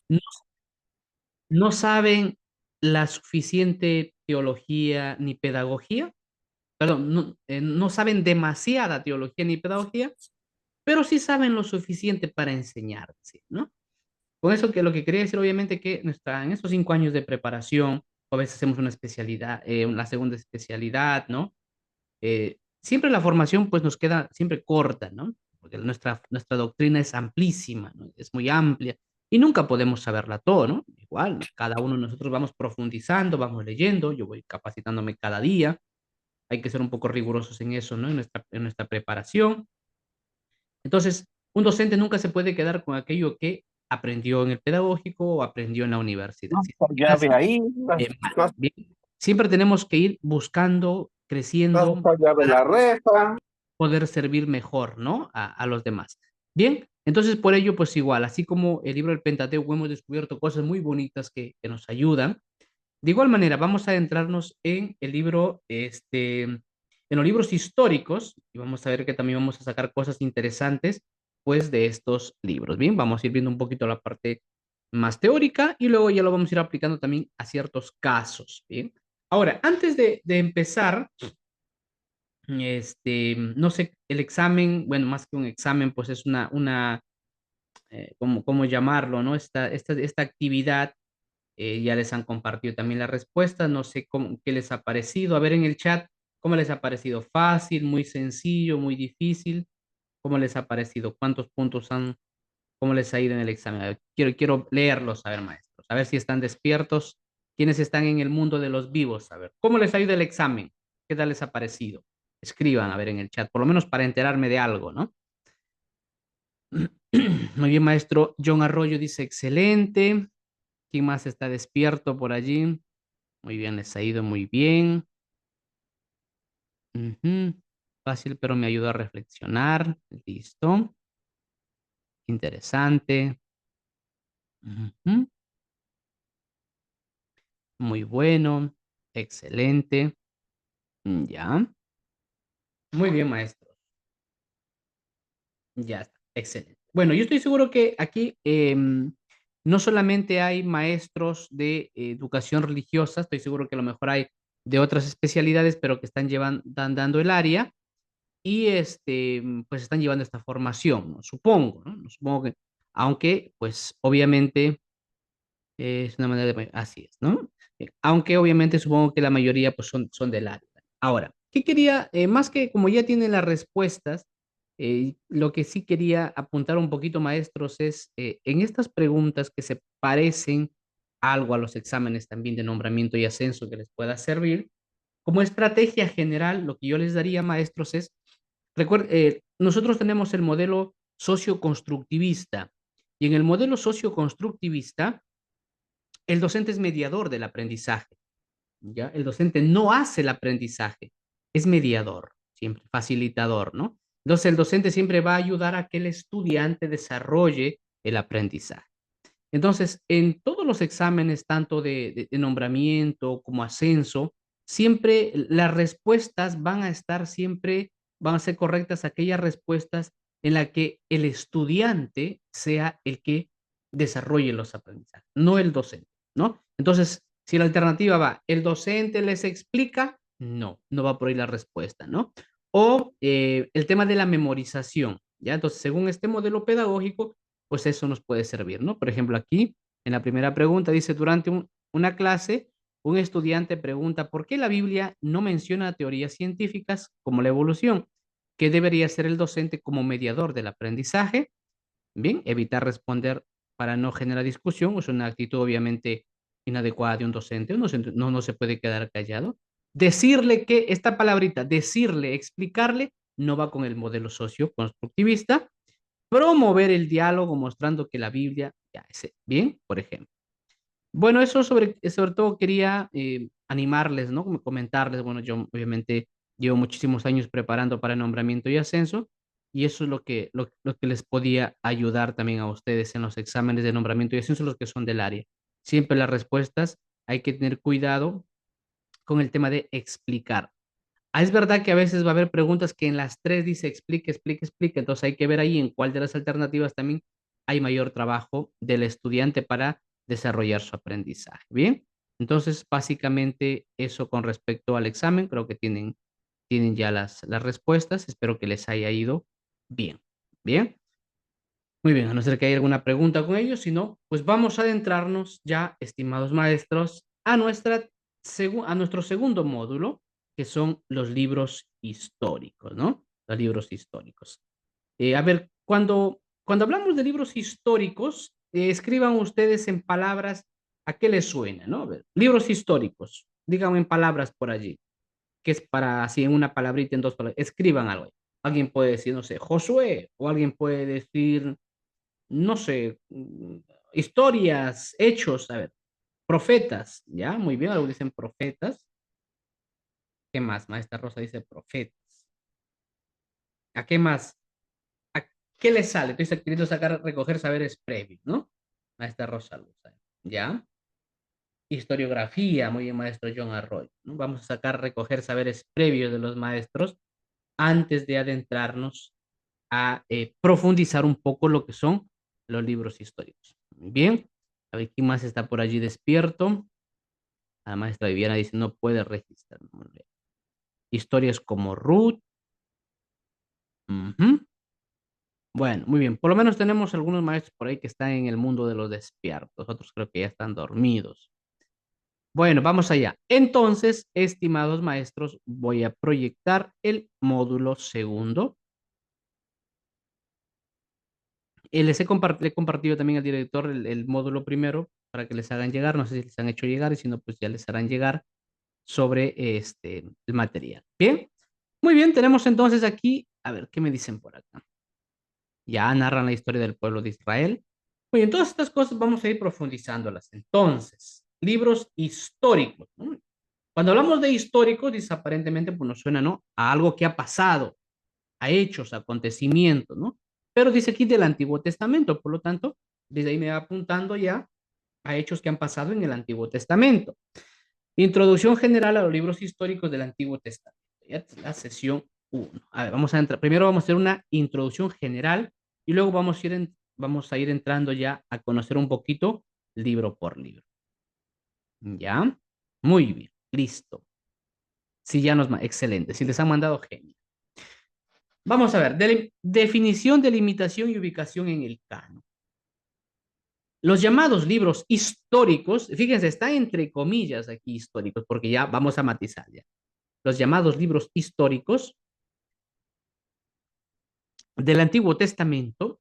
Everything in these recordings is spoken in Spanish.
No, no saben la suficiente teología ni pedagogía, perdón, no saben demasiada teología ni pedagogía, pero sí saben lo suficiente para enseñarse, ¿no? Con eso que lo que quería decir, obviamente, que en estos 5 años de preparación, o a veces hacemos una especialidad, una segunda especialidad, ¿no? Siempre la formación, pues, nos queda siempre corta, ¿no? Porque nuestra doctrina es amplísima, ¿no? Es muy amplia y nunca podemos saberla todo, ¿no? Igual, ¿no? Cada uno de nosotros vamos profundizando, vamos leyendo, yo voy capacitándome cada día, hay que ser un poco rigurosos en eso, ¿no? En nuestra preparación. Entonces, un docente nunca se puede quedar con aquello que aprendió en el pedagógico o aprendió en la universidad. Más Si se queda allá de así, ahí, mal. más, Bien. Siempre tenemos que ir buscando, más creciendo, allá de la reta. poder servir mejor, ¿no? A los demás. Bien, entonces por ello, pues igual, así como el libro del Pentateuco hemos descubierto cosas muy bonitas que nos ayudan. De igual manera, vamos a adentrarnos en el libro, en los libros históricos, y vamos a ver que también vamos a sacar cosas interesantes, pues, de estos libros. Bien, vamos a ir viendo un poquito la parte más teórica y luego ya lo vamos a ir aplicando también a ciertos casos. Bien, ahora, antes de empezar, no sé, el examen, bueno, más que un examen, pues es ¿cómo llamarlo, no? Esta actividad ya les han compartido también las respuestas. No sé qué les ha parecido. A ver en el chat, ¿cómo les ha parecido? ¿Fácil, muy sencillo, muy difícil? ¿Cómo les ha parecido? ¿Cuántos puntos cómo les ha ido en el examen? A ver, quiero leerlos, a ver, maestros. A ver si están despiertos. ¿Quiénes están en el mundo de los vivos? A ver, ¿cómo les ha ido el examen? ¿Qué tal les ha parecido? Escriban, a ver, en el chat, por lo menos para enterarme de algo, ¿no? Muy bien, maestro. John Arroyo dice excelente. ¿Quién más está despierto por allí? Muy bien, les ha ido muy bien. Ujú. Fácil, pero me ayuda a reflexionar. Listo. Interesante. Ujú. Muy bueno. Excelente. Ya. Muy bien, maestro. Ya está. Excelente. Bueno, yo estoy seguro que aquí no solamente hay maestros de educación religiosa, estoy seguro que a lo mejor hay de otras especialidades, pero que están dando el área. Y pues están llevando esta formación, ¿no? Supongo, ¿no? Supongo que, aunque, pues obviamente es una manera de, así es, ¿no? Aunque obviamente supongo que la mayoría pues son del área. Ahora, ¿qué quería? Más que como ya tienen las respuestas, lo que sí quería apuntar un poquito, maestros, es en estas preguntas que se parecen algo a los exámenes también de nombramiento y ascenso que les pueda servir, como estrategia general, lo que yo les daría, maestros, es nosotros tenemos el modelo socioconstructivista y en el modelo socioconstructivista el docente es mediador del aprendizaje, ¿ya? El docente no hace el aprendizaje, es mediador, siempre facilitador, ¿no? Entonces el docente siempre va a ayudar a que el estudiante desarrolle el aprendizaje. Entonces, en todos los exámenes, tanto de nombramiento como ascenso, siempre las respuestas van a ser correctas aquellas respuestas en las que el estudiante sea el que desarrolle los aprendizajes, no el docente, ¿no? Entonces, si la alternativa va, el docente les explica, no va por ahí la respuesta, ¿no? O el tema de la memorización, ¿ya? Entonces, según este modelo pedagógico, pues eso nos puede servir, ¿no? Por ejemplo, aquí en la primera pregunta dice, durante una clase, un estudiante pregunta, ¿por qué la Biblia no menciona teorías científicas como la evolución? ¿Qué debería hacer el docente como mediador del aprendizaje? Bien, evitar responder para no generar discusión es una actitud obviamente inadecuada de un docente. No se puede quedar callado. Decirle que esta palabrita, decirle, explicarle, no va con el modelo socio-constructivista. Promover el diálogo mostrando que la Biblia, ya, bien, por ejemplo. Bueno, eso sobre todo quería animarles, ¿no? Como comentarles, bueno, yo obviamente llevo muchísimos años preparando para el nombramiento y ascenso, y eso es lo que les podía ayudar también a ustedes en los exámenes de nombramiento y ascenso, los que son del área. Siempre las respuestas hay que tener cuidado con el tema de explicar. Es verdad que a veces va a haber preguntas que en las tres dice explique, explique, explique, entonces hay que ver ahí en cuál de las alternativas también hay mayor trabajo del estudiante para desarrollar su aprendizaje. Bien, entonces básicamente eso con respecto al examen, creo que tienen ya las respuestas, espero que les haya ido bien. Bien, muy bien, a no ser que haya alguna pregunta con ellos, si no, pues vamos a adentrarnos ya, estimados maestros, a nuestro segundo módulo, que son los libros históricos, ¿no? Los libros históricos. A ver, cuando hablamos de libros históricos, escriban ustedes en palabras a qué les suena, ¿no? A ver, libros históricos, díganme en palabras por allí, que es para así en una palabrita, en dos palabras, escriban algo. Alguien puede decir, no sé, Josué, o alguien puede decir, no sé, historias, hechos, a ver, profetas, ¿ya? Muy bien, algo dicen profetas. ¿Qué más? Maestra Rosa dice profetas. ¿A qué más? ¿A qué le sale? Estoy queriendo sacar, recoger saberes previos, ¿no? Maestra Rosa Luz, ¿ya? Historiografía, muy bien, maestro John Arroyo, ¿no? Vamos a sacar, recoger saberes previos de los maestros antes de adentrarnos a profundizar un poco lo que son los libros históricos. Muy bien, a ver quién más está por allí despierto. La maestra Viviana dice, no puede registrar. Muy bien. Historias como Ruth. Ujú. Bueno, muy bien. Por lo menos tenemos algunos maestros por ahí que están en el mundo de los despiertos. Otros creo que ya están dormidos. Bueno, vamos allá. Entonces, estimados maestros, voy a proyectar el módulo segundo. Le he compartido también al director el módulo primero para que les hagan llegar. No sé si les han hecho llegar y si no, pues ya les harán llegar sobre el material. Bien, muy bien. Tenemos entonces aquí, a ver, ¿qué me dicen por acá? Ya narran la historia del pueblo de Israel. Muy bien, todas estas cosas vamos a ir profundizándolas. Entonces, libros históricos, ¿no? Cuando hablamos de históricos, dice aparentemente, pues nos suena, ¿no? A algo que ha pasado, a hechos, a acontecimientos, ¿no? Pero dice aquí del Antiguo Testamento, por lo tanto, desde ahí me va apuntando ya a hechos que han pasado en el Antiguo Testamento. Introducción general a los libros históricos del Antiguo Testamento. Ya es la sesión 1. A ver, vamos a entrar. Primero vamos a hacer una introducción general y luego vamos a ir entrando ya a conocer un poquito libro por libro. ¿Ya? Muy bien. Listo. Si ya excelente. Si les han mandado, genial. Vamos a ver, definición, delimitación y ubicación en el canon. Los llamados libros históricos, fíjense, está entre comillas aquí históricos, porque ya vamos a matizar ya. Los llamados libros históricos del Antiguo Testamento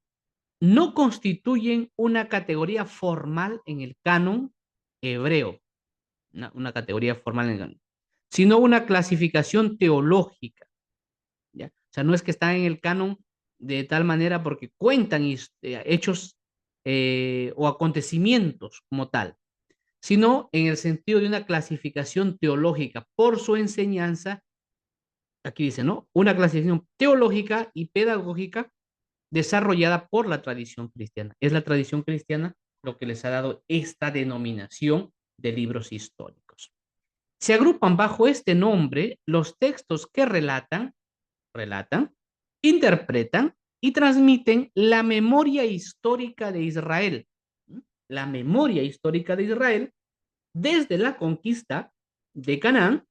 no constituyen una categoría formal en el canon hebreo, una categoría formal en el canon, sino una clasificación teológica. ¿Ya? O sea, no es que están en el canon de tal manera porque cuentan hechos o acontecimientos como tal, sino en el sentido de una clasificación teológica por su enseñanza. Aquí dice, ¿no? Una clasificación teológica y pedagógica desarrollada por la tradición cristiana. Es la tradición cristiana lo que les ha dado esta denominación de libros históricos. Se agrupan bajo este nombre los textos que relatan, interpretan y transmiten la memoria histórica de Israel. La memoria histórica de Israel desde la conquista de Canaán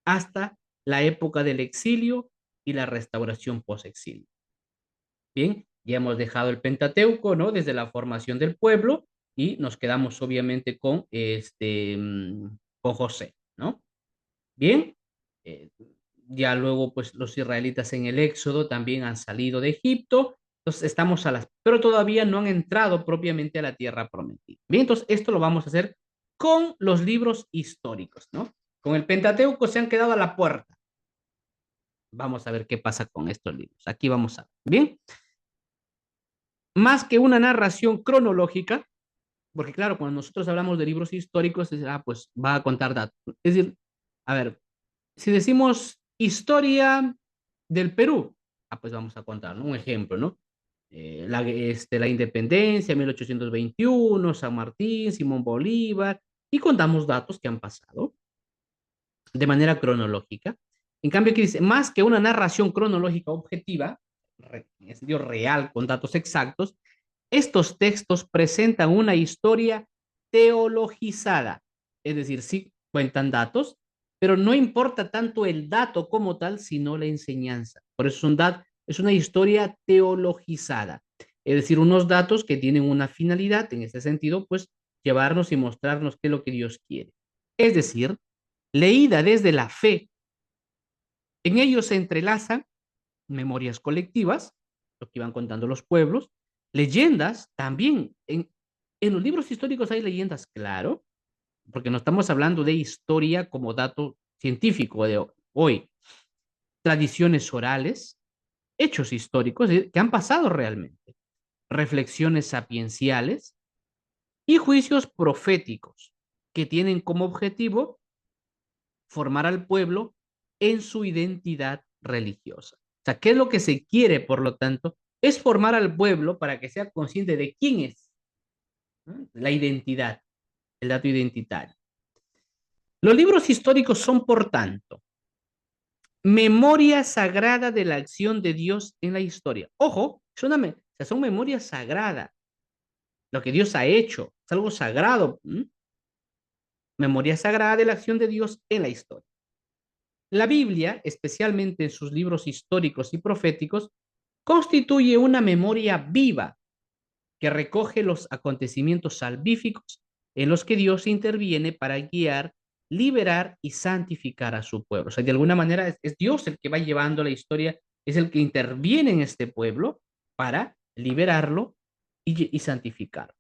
hasta la época del exilio y la restauración post-exilio. Bien, ya hemos dejado el Pentateuco, ¿no? Desde la formación del pueblo y nos quedamos obviamente con José, ¿no? Bien, eh, ya luego pues los israelitas en el Éxodo también han salido de Egipto, entonces estamos pero todavía no han entrado propiamente a la tierra prometida. Bien, entonces esto lo vamos a hacer con los libros históricos, ¿no? Con el Pentateuco se han quedado a la puerta. Vamos a ver qué pasa con estos libros. Aquí vamos a ver. Bien, más que una narración cronológica, porque claro, cuando nosotros hablamos de libros históricos, pues va a contar datos. Es decir, a ver, si decimos historia del Perú, pues vamos a contar, ¿no? Un ejemplo, ¿no? La independencia, 1821, San Martín, Simón Bolívar, y contamos datos que han pasado de manera cronológica. En cambio, aquí dice, más que una narración cronológica objetiva, en sentido real, con datos exactos, Estos textos presentan una historia teologizada, es decir, sí cuentan datos, pero no importa tanto el dato como tal, sino la enseñanza. Por eso es una historia teologizada, es decir, unos datos que tienen una finalidad, en este sentido, pues llevarnos y mostrarnos qué es lo que Dios quiere. Es decir, leída desde la fe, en ellos se entrelazan memorias colectivas, lo que iban contando los pueblos, leyendas también. En los libros históricos hay leyendas, claro, porque no estamos hablando de historia como dato científico de hoy, tradiciones orales, hechos históricos que han pasado realmente, reflexiones sapienciales y juicios proféticos que tienen como objetivo formar al pueblo en su identidad religiosa. O sea, ¿qué es lo que se quiere, por lo tanto? Es formar al pueblo para que sea consciente de quién es, ¿no? La identidad, el dato identitario. Los libros históricos son, por tanto, memoria sagrada de la acción de Dios en la historia. Ojo, o sea, son memoria sagrada. Lo que Dios ha hecho es algo sagrado. Memoria sagrada de la acción de Dios en la historia. La Biblia, especialmente en sus libros históricos y proféticos, constituye una memoria viva que recoge los acontecimientos salvíficos en los que Dios interviene para guiar, liberar y santificar a su pueblo. O sea, de alguna manera es Dios el que va llevando la historia, es el que interviene en este pueblo para liberarlo y santificar.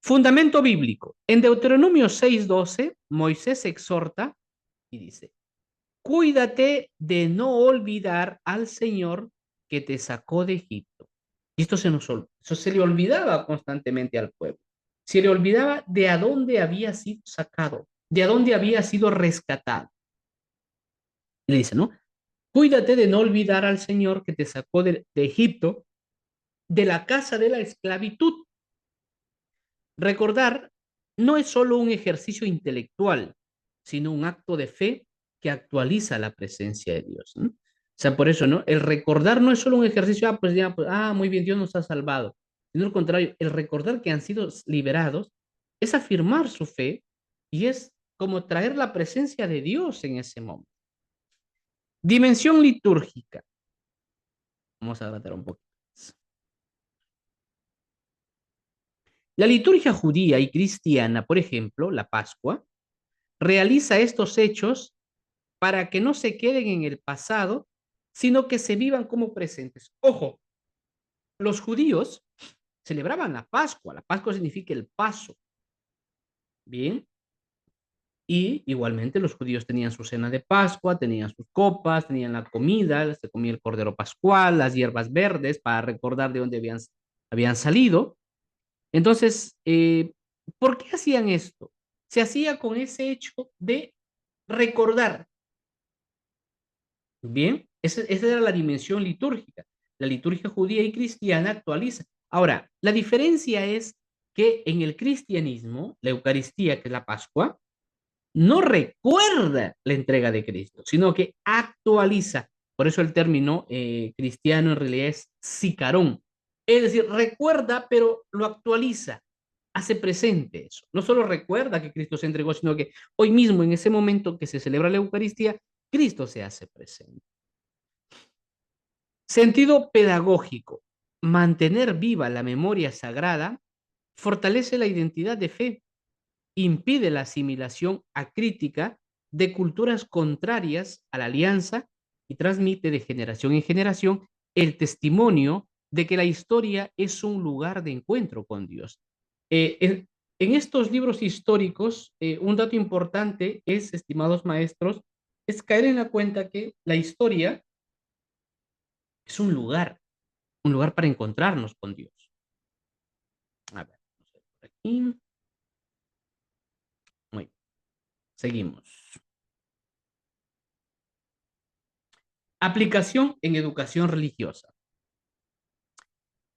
Fundamento bíblico. En Deuteronomio 6:12, Moisés exhorta y dice, cuídate de no olvidar al Señor que te sacó de Egipto. Y esto eso se le olvidaba constantemente al pueblo. Se le olvidaba de a dónde había sido sacado, de a dónde había sido rescatado. Y le dice, ¿no? Cuídate de no olvidar al Señor que te sacó de Egipto, de la casa de la esclavitud. Recordar no es solo un ejercicio intelectual, sino un acto de fe que actualiza la presencia de Dios, ¿no? O sea, por eso, ¿no? El recordar no es solo un ejercicio, pues ya, pues, muy bien, Dios nos ha salvado. Sino al contrario, el recordar que han sido liberados es afirmar su fe y es como traer la presencia de Dios en ese momento. Dimensión litúrgica. Vamos a tratar un poco. La liturgia judía y cristiana, por ejemplo, la Pascua, realiza estos hechos para que no se queden en el pasado, sino que se vivan como presentes. Ojo, los judíos celebraban la Pascua significa el paso, ¿bien? Y igualmente los judíos tenían su cena de Pascua, tenían sus copas, tenían la comida, se comía el cordero pascual, las hierbas verdes para recordar de dónde habían salido. Entonces, ¿por qué hacían esto? Se hacía con ese hecho de recordar. Bien, esa era la dimensión litúrgica. La liturgia judía y cristiana actualiza. Ahora, la diferencia es que en el cristianismo, la Eucaristía, que es la Pascua, no recuerda la entrega de Cristo, sino que actualiza. Por eso el término cristiano en realidad es sicarón. Es decir, recuerda, pero lo actualiza, hace presente eso. No solo recuerda que Cristo se entregó, sino que hoy mismo, en ese momento que se celebra la Eucaristía, Cristo se hace presente. Sentido pedagógico. Mantener viva la memoria sagrada fortalece la identidad de fe, impide la asimilación acrítica de culturas contrarias a la alianza y transmite de generación en generación el testimonio de que la historia es un lugar de encuentro con Dios. En estos libros históricos, un dato importante es, estimados maestros, es caer en la cuenta que la historia es un lugar para encontrarnos con Dios. A ver, vamos a ver por aquí. Muy bien, seguimos. Aplicación en educación religiosa.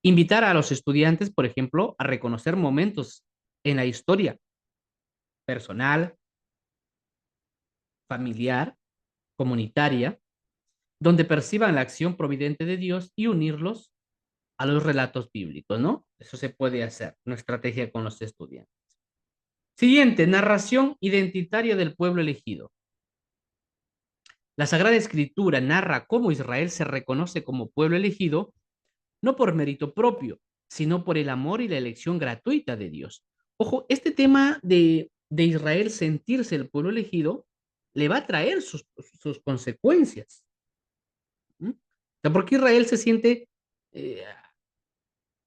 Invitar a los estudiantes, por ejemplo, a reconocer momentos en la historia personal, familiar, comunitaria, donde perciban la acción providente de Dios y unirlos a los relatos bíblicos, ¿no? Eso se puede hacer, una estrategia con los estudiantes. Siguiente, narración identitaria del pueblo elegido. La Sagrada Escritura narra cómo Israel se reconoce como pueblo elegido, no por mérito propio, sino por el amor y la elección gratuita de Dios. Ojo, este tema de Israel sentirse el pueblo elegido le va a traer sus consecuencias. ¿Mm? O sea, porque Israel se siente, eh,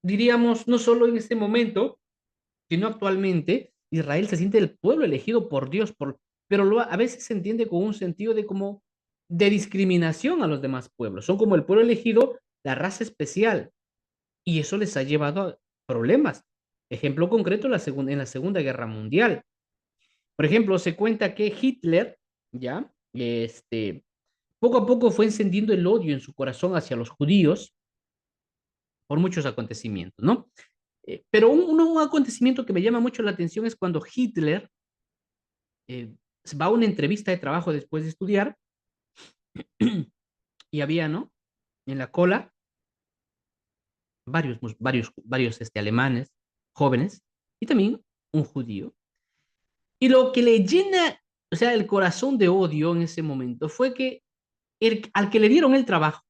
diríamos, no solo en este momento, sino actualmente, Israel se siente el pueblo elegido por Dios, pero a veces se entiende con un sentido de como de discriminación a los demás pueblos. Son como el pueblo elegido, la raza especial, y eso les ha llevado a problemas. Ejemplo concreto, en la Segunda Guerra Mundial. Por ejemplo, se cuenta que Hitler, ¿ya? Poco a poco fue encendiendo el odio en su corazón hacia los judíos por muchos acontecimientos, ¿no? Pero un acontecimiento que me llama mucho la atención es cuando Hitler va a una entrevista de trabajo después de estudiar y había, ¿no? En la cola varios alemanes, jóvenes, y también un judío. Y lo que le llena, o sea, el corazón de odio en ese momento fue que al que le dieron el trabajo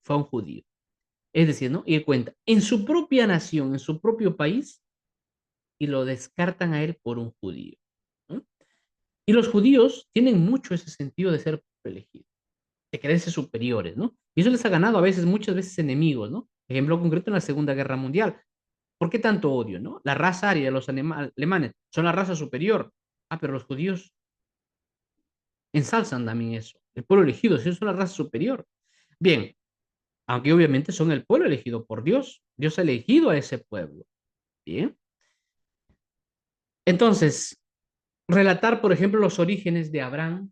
fue a un judío. Es decir, ¿no? Y él cuenta, en su propia nación, en su propio país, y lo descartan a él por un judío, ¿no? Y los judíos tienen mucho ese sentido de ser elegidos, de creerse superiores, ¿no? Y eso les ha ganado a veces, muchas veces enemigos, ¿no? Ejemplo concreto en la Segunda Guerra Mundial. ¿Por qué tanto odio, no? La raza aria, los alemanes, son la raza superior. Ah, pero los judíos ensalzan también eso. El pueblo elegido, ellos son la raza superior. Bien, aunque obviamente son el pueblo elegido por Dios. Dios ha elegido a ese pueblo. Bien. Entonces, relatar, por ejemplo, los orígenes de Abraham,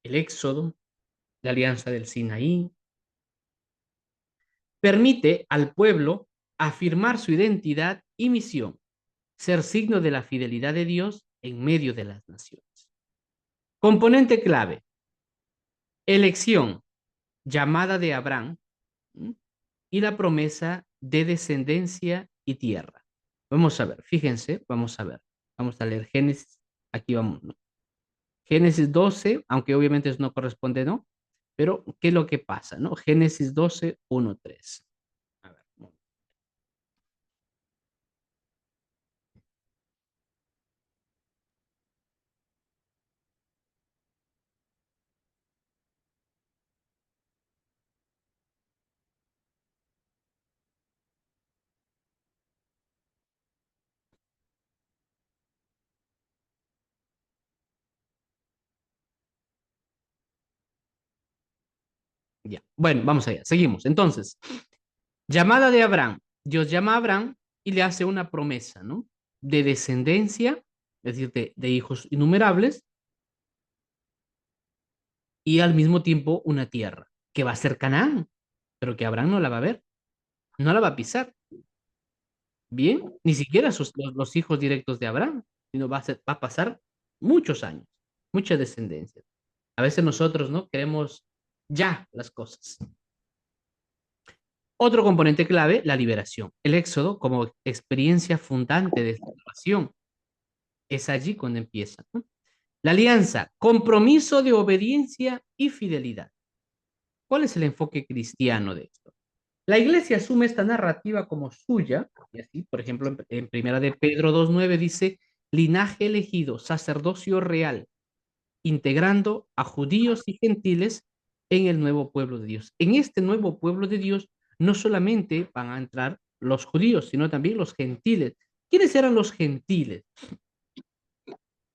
el Éxodo, la alianza del Sinaí, permite al pueblo afirmar su identidad y misión, ser signo de la fidelidad de Dios en medio de las naciones. Componente clave, elección, llamada de Abraham, ¿m? Y la promesa de descendencia y tierra. Vamos a ver, fíjense, vamos a ver. Vamos a leer Génesis, aquí vamos, ¿no? Génesis 12, aunque obviamente eso no corresponde, ¿no? Pero, ¿qué es lo que pasa, no? Génesis 12, 1, 3. A ver, no. Ya. Bueno, vamos allá, seguimos. Entonces, llamada de Abraham. Dios llama a Abraham y le hace una promesa, ¿no? De descendencia, es decir, de hijos innumerables, y al mismo tiempo una tierra, que va a ser Canaán, pero que Abraham no la va a ver, no la va a pisar. Bien, ni siquiera los hijos directos de Abraham, sino va a pasar muchos años, mucha descendencia. A veces nosotros, ¿no? Queremos ya las cosas. Otro componente clave, la liberación. El éxodo como experiencia fundante de salvación. Es allí cuando empieza, ¿no? La alianza, compromiso de obediencia y fidelidad. ¿Cuál es el enfoque cristiano de esto? La iglesia asume esta narrativa como suya, y así, por ejemplo, en Primera de Pedro 2:9 dice, linaje elegido, sacerdocio real, integrando a judíos y gentiles en el nuevo pueblo de Dios. En este nuevo pueblo de Dios no solamente van a entrar los judíos, sino también los gentiles. ¿Quiénes eran los gentiles?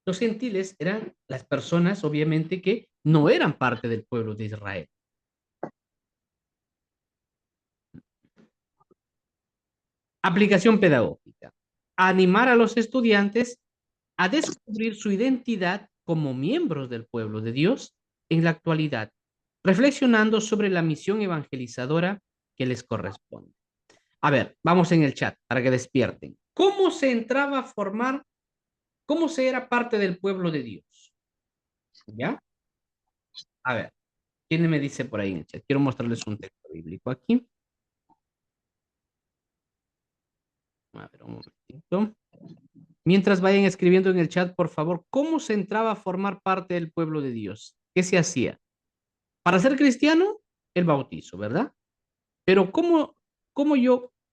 Los gentiles eran las personas, obviamente, que no eran parte del pueblo de Israel. Aplicación pedagógica. Animar a los estudiantes a descubrir su identidad como miembros del pueblo de Dios en la actualidad, reflexionando sobre la misión evangelizadora que les corresponde. A ver, vamos en el chat para que despierten. ¿Cómo se entraba a formar, cómo se era parte del pueblo de Dios? ¿Ya? A ver, ¿quién me dice por ahí en el chat? Quiero mostrarles un texto bíblico aquí. A ver, un momentito. Mientras vayan escribiendo en el chat, por favor, ¿cómo se entraba a formar parte del pueblo de Dios? ¿Qué se hacía? Para ser cristiano, el bautizo, ¿verdad? Pero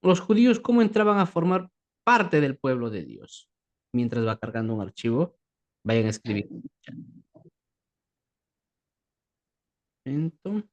los judíos, cómo entraban a formar parte del pueblo de Dios? Mientras va cargando un archivo, vayan a escribir. Momento.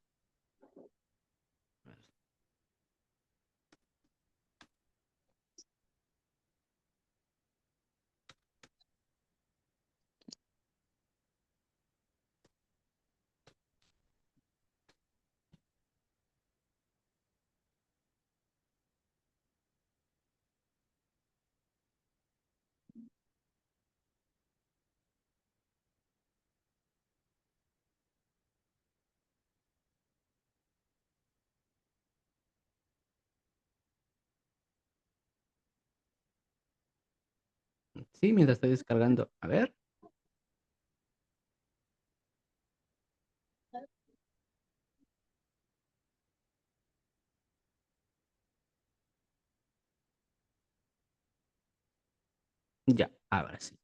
Sí, mientras estoy descargando. A ver. Ya, ahora sí.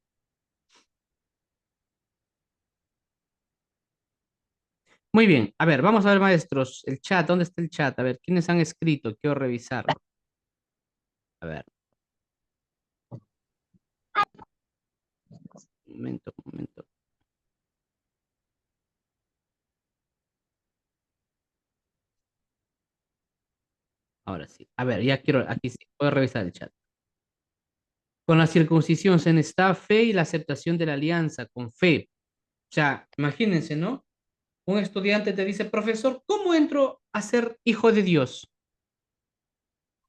Muy bien. A ver, vamos a ver, maestros. El chat, ¿dónde está el chat? A ver, ¿quiénes han escrito? Quiero revisarlo. A ver, un momento, un momento. Ahora sí. A ver, ya quiero, aquí sí, puedo revisar el chat. Con la circuncisión se necesita fe y la aceptación de la alianza con fe. O sea, imagínense, ¿no? Un estudiante te dice, profesor, ¿cómo entro a ser hijo de Dios?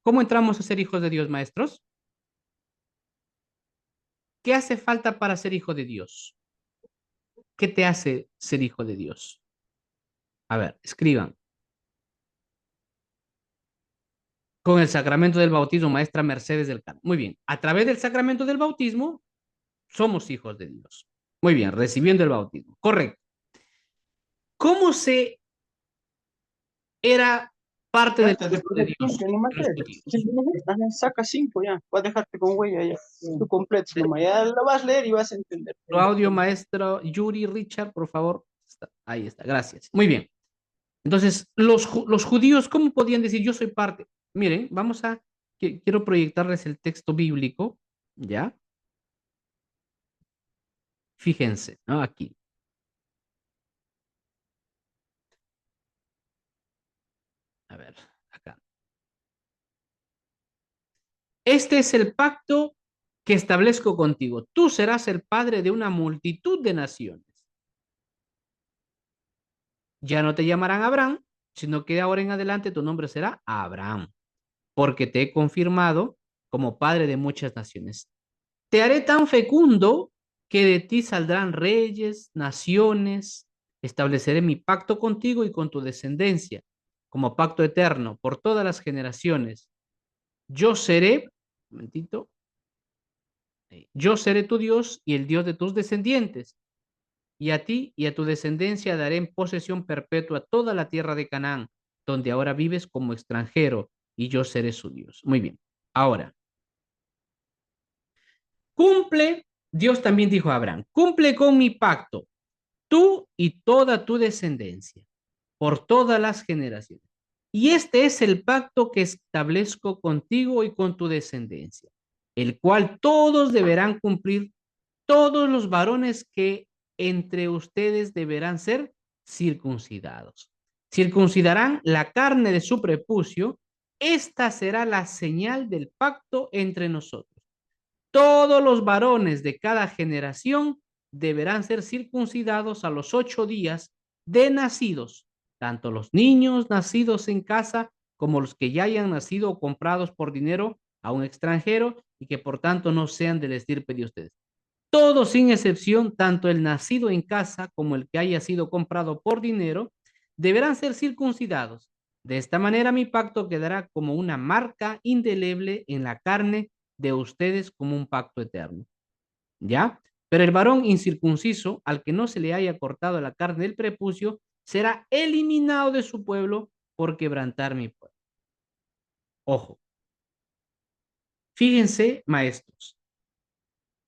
¿Cómo entramos a ser hijos de Dios, maestros? ¿Qué hace falta para ser hijo de Dios? ¿Qué te hace ser hijo de Dios? A ver, escriban. Con el sacramento del bautismo, maestra Mercedes del Carmen. Muy bien. A través del sacramento del bautismo, somos hijos de Dios. Muy bien, recibiendo el bautismo. Correcto. ¿Cómo se era parte del Trata de pueblo de poner Dios 5 nomás. los judíos? Simplemente saca 5 ya. Voy a dejarte con huella ya. Tú completo nomás. Ya lo vas a leer y vas a entender. Tu audio, maestro Yuri Richard, por favor. Ahí está, gracias. Muy bien. Entonces, los judíos, ¿cómo podían decir yo soy parte? Miren, quiero proyectarles el texto bíblico, ¿ya? Fíjense, ¿no? Aquí, a ver, acá. Este es el pacto que establezco contigo. Tú serás el padre de una multitud de naciones. Ya no te llamarán Abraham, sino que de ahora en adelante tu nombre será Abraham, porque te he confirmado como padre de muchas naciones. Te haré tan fecundo que de ti saldrán reyes, naciones. Estableceré mi pacto contigo y con tu descendencia, como pacto eterno por todas las generaciones. Yo seré, un momentito, yo seré tu Dios y el Dios de tus descendientes. Y a ti y a tu descendencia daré en posesión perpetua toda la tierra de Canaán, donde ahora vives como extranjero, y yo seré su Dios. Muy bien. Ahora, cumple, Dios también dijo a Abraham, cumple con mi pacto, tú y toda tu descendencia, por todas las generaciones. Y este es el pacto que establezco contigo y con tu descendencia, el cual todos deberán cumplir, todos los varones que entre ustedes deberán ser circuncidados. Circuncidarán la carne de su prepucio. Esta será la señal del pacto entre nosotros. Todos los varones de cada generación deberán ser circuncidados a los 8 días de nacidos, tanto los niños nacidos en casa como los que ya hayan nacido o comprados por dinero a un extranjero y que por tanto no sean del estirpe de ustedes. Todos sin excepción, tanto el nacido en casa como el que haya sido comprado por dinero, deberán ser circuncidados. De esta manera mi pacto quedará como una marca indeleble en la carne de ustedes como un pacto eterno. ¿Ya? Pero el varón incircunciso, al que no se le haya cortado la carne del prepucio, será eliminado de su pueblo por quebrantar mi pueblo. Ojo, Fíjense, maestros,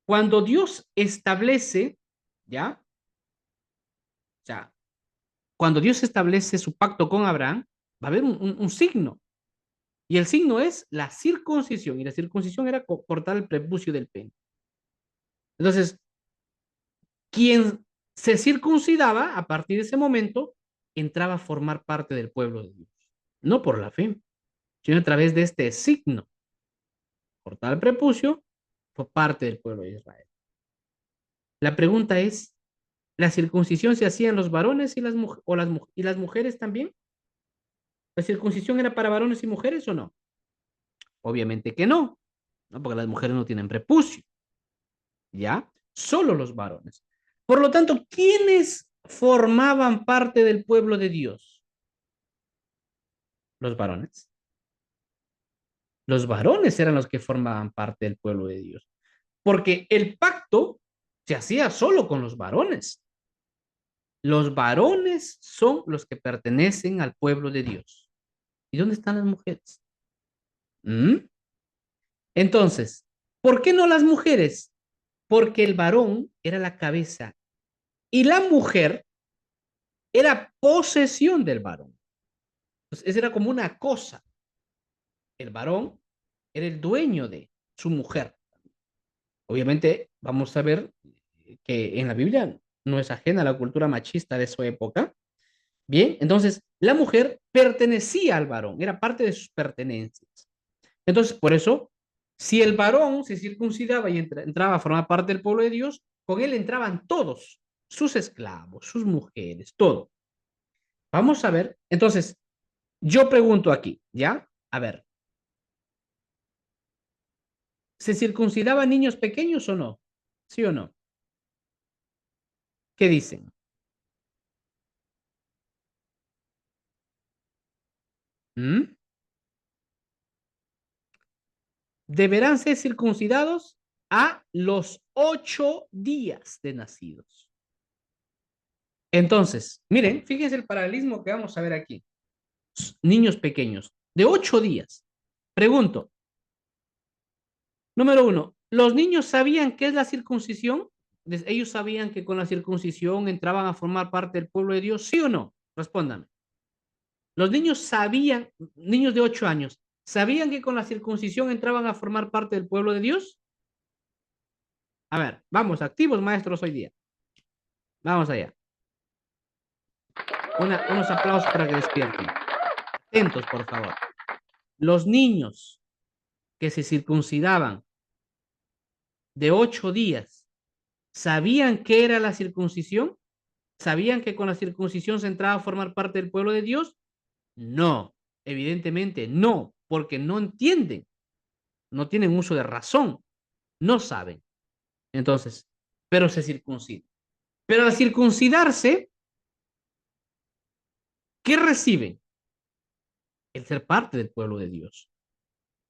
cuando Dios establece, ¿ya? O sea, cuando Dios establece su pacto con Abraham, va a haber un signo. Y el signo es la circuncisión. Y la circuncisión era cortar el prepucio del pene. Entonces, quien se circuncidaba a partir de ese momento entraba a formar parte del pueblo de Dios. No por la fe, sino a través de este signo. Cortar el prepucio fue parte del pueblo de Israel. La pregunta es, ¿la circuncisión se hacía en los varones y y las mujeres también? ¿La circuncisión era para varones y mujeres o no? Obviamente que no, ¿no? Porque las mujeres no tienen prepucio, ¿ya? Solo los varones. Por lo tanto, ¿quiénes formaban parte del pueblo de Dios? Los varones. Los varones eran los que formaban parte del pueblo de Dios. Porque el pacto se hacía solo con los varones. Los varones son los que pertenecen al pueblo de Dios. ¿Y dónde están las mujeres? ¿Mm? Entonces, ¿por qué no las mujeres? Porque el varón era la cabeza y la mujer era posesión del varón. Entonces, esa era como una cosa. El varón era el dueño de su mujer. Obviamente, vamos a ver que en la Biblia no es ajena a la cultura machista de su época. Bien, entonces la mujer pertenecía al varón, era parte de sus pertenencias. Entonces, por eso, si el varón se circuncidaba y entraba a formar parte del pueblo de Dios, con él entraban todos, sus esclavos, sus mujeres, todo. Vamos a ver, entonces, yo pregunto aquí, ¿ya? A ver, ¿se circuncidaban niños pequeños o no? ¿Sí o no? ¿Qué dicen? ¿Mm? Deberán ser circuncidados a los 8 días de nacidos. Entonces, miren, fíjense el paralelismo que vamos a ver aquí. Niños pequeños, de 8 días. Pregunto, número uno, ¿los niños sabían qué es la circuncisión? ¿Ellos sabían que con la circuncisión entraban a formar parte del pueblo de Dios? ¿Sí o no? Respóndame. Los niños sabían, niños de 8 años, ¿sabían que con la circuncisión entraban a formar parte del pueblo de Dios? A ver, vamos, activos maestros hoy día. Vamos allá. Unos aplausos para que despierten. Atentos, por favor. Los niños que se circuncidaban de 8 días, ¿sabían qué era la circuncisión? ¿Sabían que con la circuncisión se entraba a formar parte del pueblo de Dios? No, evidentemente no, porque no entienden, no tienen uso de razón, no saben. Entonces, pero se circuncidan. Pero al circuncidarse, ¿qué reciben? El ser parte del pueblo de Dios.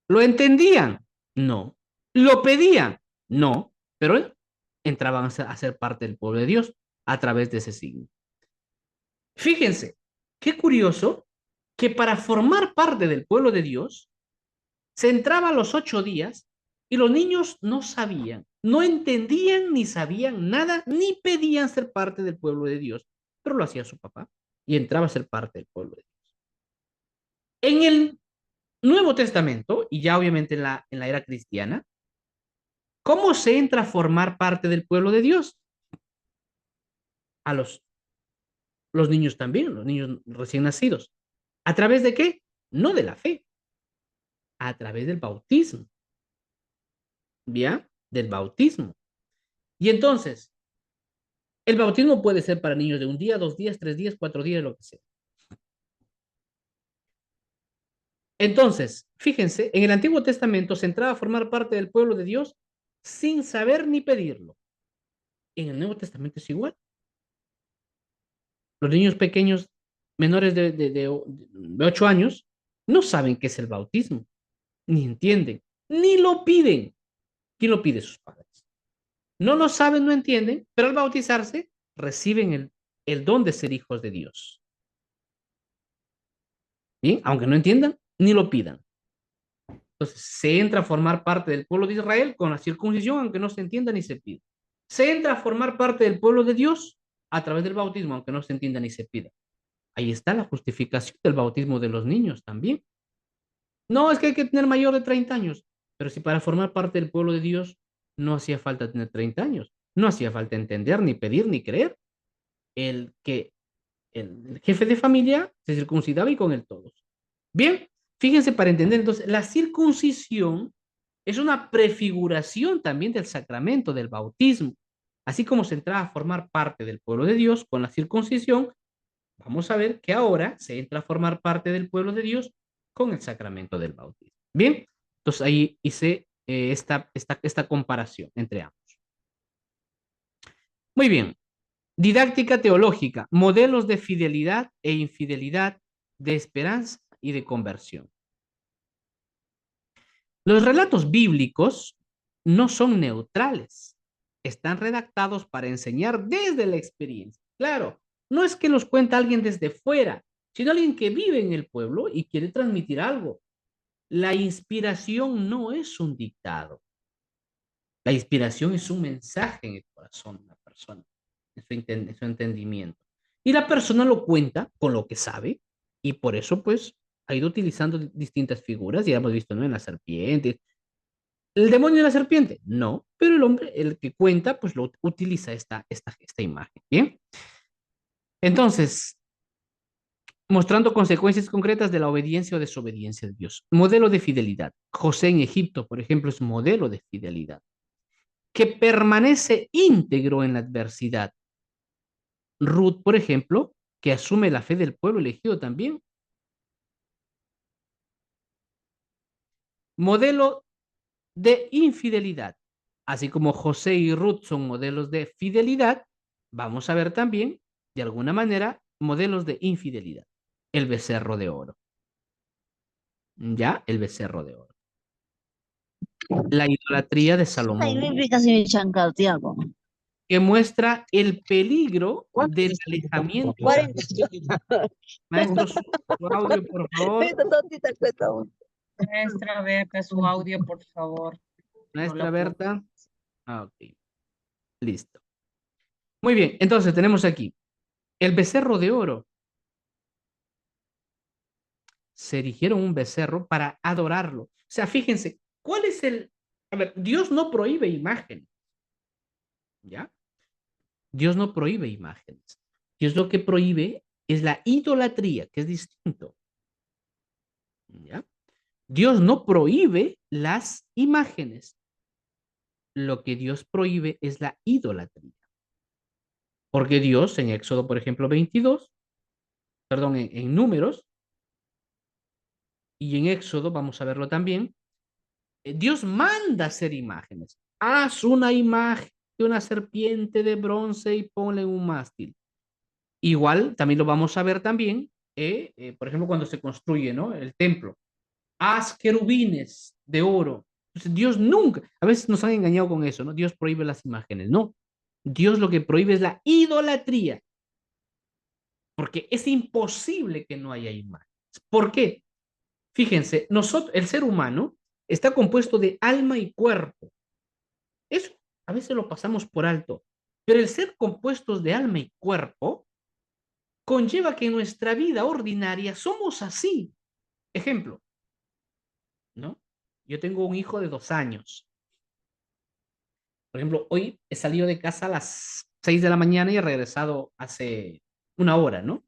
¿Lo entendían? No. ¿Lo pedían? No. Pero entraban a ser parte del pueblo de Dios a través de ese signo. Fíjense, qué curioso que para formar parte del pueblo de Dios se entraba a los 8 días y los niños no sabían, no entendían ni sabían nada, ni pedían ser parte del pueblo de Dios, pero lo hacía su papá y entraba a ser parte del pueblo de Dios. En el Nuevo Testamento, y ya obviamente en la era cristiana, ¿cómo se entra a formar parte del pueblo de Dios? A los niños también, los niños recién nacidos. ¿A través de qué? No de la fe, a través del bautismo. ¿Ya? Del bautismo. Y entonces, el bautismo puede ser para niños de 1 día, 2 días, 3 días, 4 días, lo que sea. Entonces, fíjense, en el Antiguo Testamento se entraba a formar parte del pueblo de Dios sin saber ni pedirlo. En el Nuevo Testamento es igual. Los niños pequeños menores de 8 años no saben qué es el bautismo, ni entienden, ni lo piden. ¿Quién lo pide? Sus padres. No lo saben, no entienden, pero al bautizarse reciben el don de ser hijos de Dios. ¿Bien? Aunque no entiendan, ni lo pidan. Entonces, se entra a formar parte del pueblo de Israel con la circuncisión, aunque no se entienda ni se pida. Se entra a formar parte del pueblo de Dios a través del bautismo, aunque no se entienda ni se pida. Ahí está la justificación del bautismo de los niños también. No, es que hay que tener mayor de 30 años, pero si para formar parte del pueblo de Dios no hacía falta tener 30 años, no hacía falta entender, ni pedir, ni creer. El que el jefe de familia se circuncidaba y con él todos. Bien, fíjense para entender, entonces, la circuncisión es una prefiguración también del sacramento del bautismo. Así como se entra a formar parte del pueblo de Dios con la circuncisión, vamos a ver que ahora se entra a formar parte del pueblo de Dios con el sacramento del bautismo. Bien, entonces ahí hice esta comparación entre ambos. Muy bien, didáctica teológica, modelos de fidelidad e infidelidad, de esperanza y de conversión. Los relatos bíblicos no son neutrales, están redactados para enseñar desde la experiencia. Claro, no es que los cuenta alguien desde fuera, sino alguien que vive en el pueblo y quiere transmitir algo. La inspiración no es un dictado. La inspiración es un mensaje en el corazón de una persona, en su entendimiento. Y la persona lo cuenta con lo que sabe y por eso pues ha ido utilizando distintas figuras, ya hemos visto, ¿no? En la serpiente. ¿El demonio de la serpiente? No, pero el hombre, el que cuenta, pues lo utiliza esta imagen. Bien. Entonces, mostrando consecuencias concretas de la obediencia o desobediencia de Dios. Modelo de fidelidad. José en Egipto, por ejemplo, es modelo de fidelidad, que permanece íntegro en la adversidad. Ruth, por ejemplo, que asume la fe del pueblo elegido también. Modelo de infidelidad. Así como José y Ruth son modelos de fidelidad, vamos a ver también, de alguna manera, modelos de infidelidad. El becerro de oro. ¿Ya? El becerro de oro. La idolatría de Salomón, que muestra el peligro del alejamiento. Maestro, su audio, por favor. Maestra Berta, su audio, por favor. Maestra Berta. Ah, ok. Listo. Muy bien, entonces tenemos aquí el becerro de oro. Se erigieron un becerro para adorarlo. O sea, fíjense, ¿cuál es el... A ver, Dios no prohíbe imágenes, ¿ya? Dios no prohíbe imágenes. Dios lo que prohíbe es la idolatría, que es distinto, ¿ya? Dios no prohíbe las imágenes. Lo que Dios prohíbe es la idolatría. Porque Dios en Éxodo, por ejemplo, 22, perdón, en Números, y en Éxodo, vamos a verlo también, Dios manda hacer imágenes. Haz una imagen de una serpiente de bronce y ponle en un mástil. Igual, también lo vamos a ver también, por ejemplo, cuando se construye, ¿no? El templo. Haz querubines de oro. Entonces, Dios nunca, a veces nos han engañado con eso, ¿no? Dios prohíbe las imágenes. No, Dios lo que prohíbe es la idolatría. Porque es imposible que no haya imágenes. ¿Por qué? Fíjense, nosotros, el ser humano está compuesto de alma y cuerpo. Eso a veces lo pasamos por alto, pero el ser compuestos de alma y cuerpo conlleva que en nuestra vida ordinaria somos así. Ejemplo, ¿no? Yo tengo un hijo de 2 años. Por ejemplo, hoy he salido de casa a las 6 de la mañana y he regresado hace una hora, ¿no?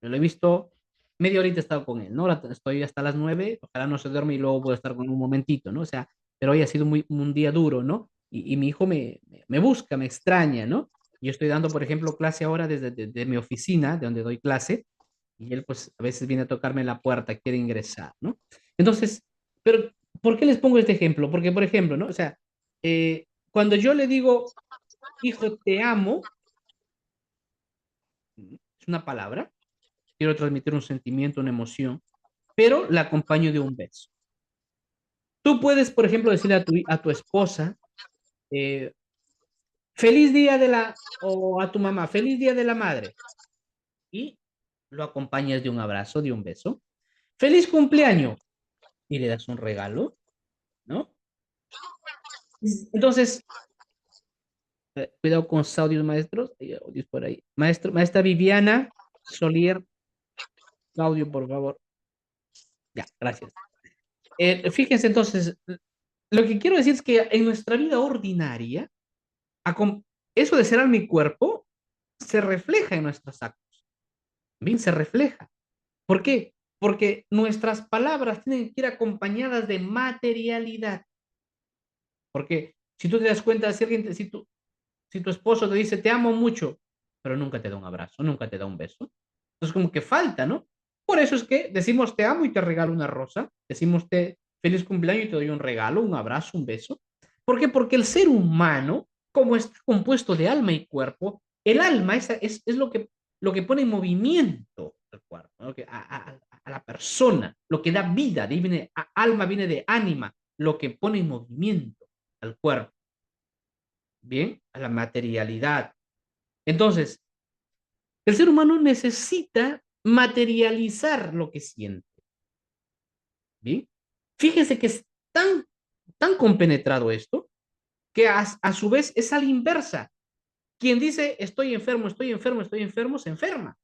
Yo lo he visto, media horita he estado con él, ¿no? Estoy hasta las 9, ojalá no se duerme y luego puedo estar con un momentito, ¿no? O sea, pero hoy ha sido un día duro, ¿no? Y mi hijo me busca, me extraña, ¿no? Yo estoy dando, por ejemplo, clase ahora desde mi oficina, de donde doy clase, y él pues a veces viene a tocarme la puerta, quiere ingresar, ¿no? Entonces, pero ¿por qué les pongo este ejemplo? Porque, por ejemplo, ¿no? O sea, cuando yo le digo, hijo, te amo, es una palabra, quiero transmitir un sentimiento, una emoción, pero la acompaño de un beso. Tú puedes, por ejemplo, decirle a tu esposa, eh, feliz día de la, o a tu mamá, feliz día de la madre, y lo acompañas de un abrazo, de un beso. Feliz cumpleaños, y le das un regalo. ¿no? Entonces, cuidado con los audios, maestros. Hay audios por ahí. Maestra Viviana Solier, audio, por favor. Ya, gracias. Fíjense entonces, lo que quiero decir es que en nuestra vida ordinaria, eso de ser alma y cuerpo se refleja en nuestros actos. Bien, se refleja. ¿Por qué? Porque nuestras palabras tienen que ir acompañadas de materialidad. Porque si tú te das cuenta, si tu esposo te dice te amo mucho, pero nunca te da un abrazo, nunca te da un beso, entonces como que falta, ¿no? Por eso es que decimos te amo y te regalo una rosa, decimos te feliz cumpleaños y te doy un regalo, un abrazo, un beso. ¿Por qué? Porque el ser humano, como está compuesto de alma y cuerpo, el alma es lo que pone en movimiento el cuerpo, ¿no? A la persona, lo que da vida, de ahí viene, alma viene de ánima, lo que pone en movimiento al cuerpo. Bien, a la materialidad. Entonces, el ser humano necesita materializar lo que siente. Bien, fíjense que es tan compenetrado esto que a su vez es a la inversa. Quien dice estoy enfermo, estoy enfermo, estoy enfermo, se enferma.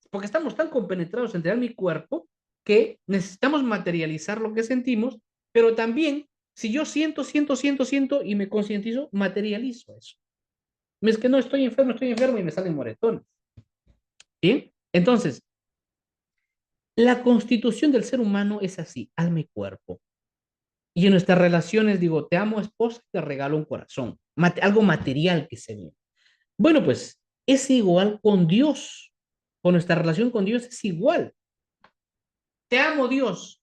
Porque estamos tan compenetrados entre alma y cuerpo que necesitamos materializar lo que sentimos, pero también si yo siento y me concientizo, materializo eso. Es que no estoy enfermo y me salen moretones. ¿Bien? Entonces, la constitución del ser humano es así, alma y cuerpo. Y en nuestras relaciones digo, te amo esposa, te regalo un corazón, algo material que se ve. Bueno, pues es igual con Dios. Con nuestra relación con Dios es igual. Te amo Dios.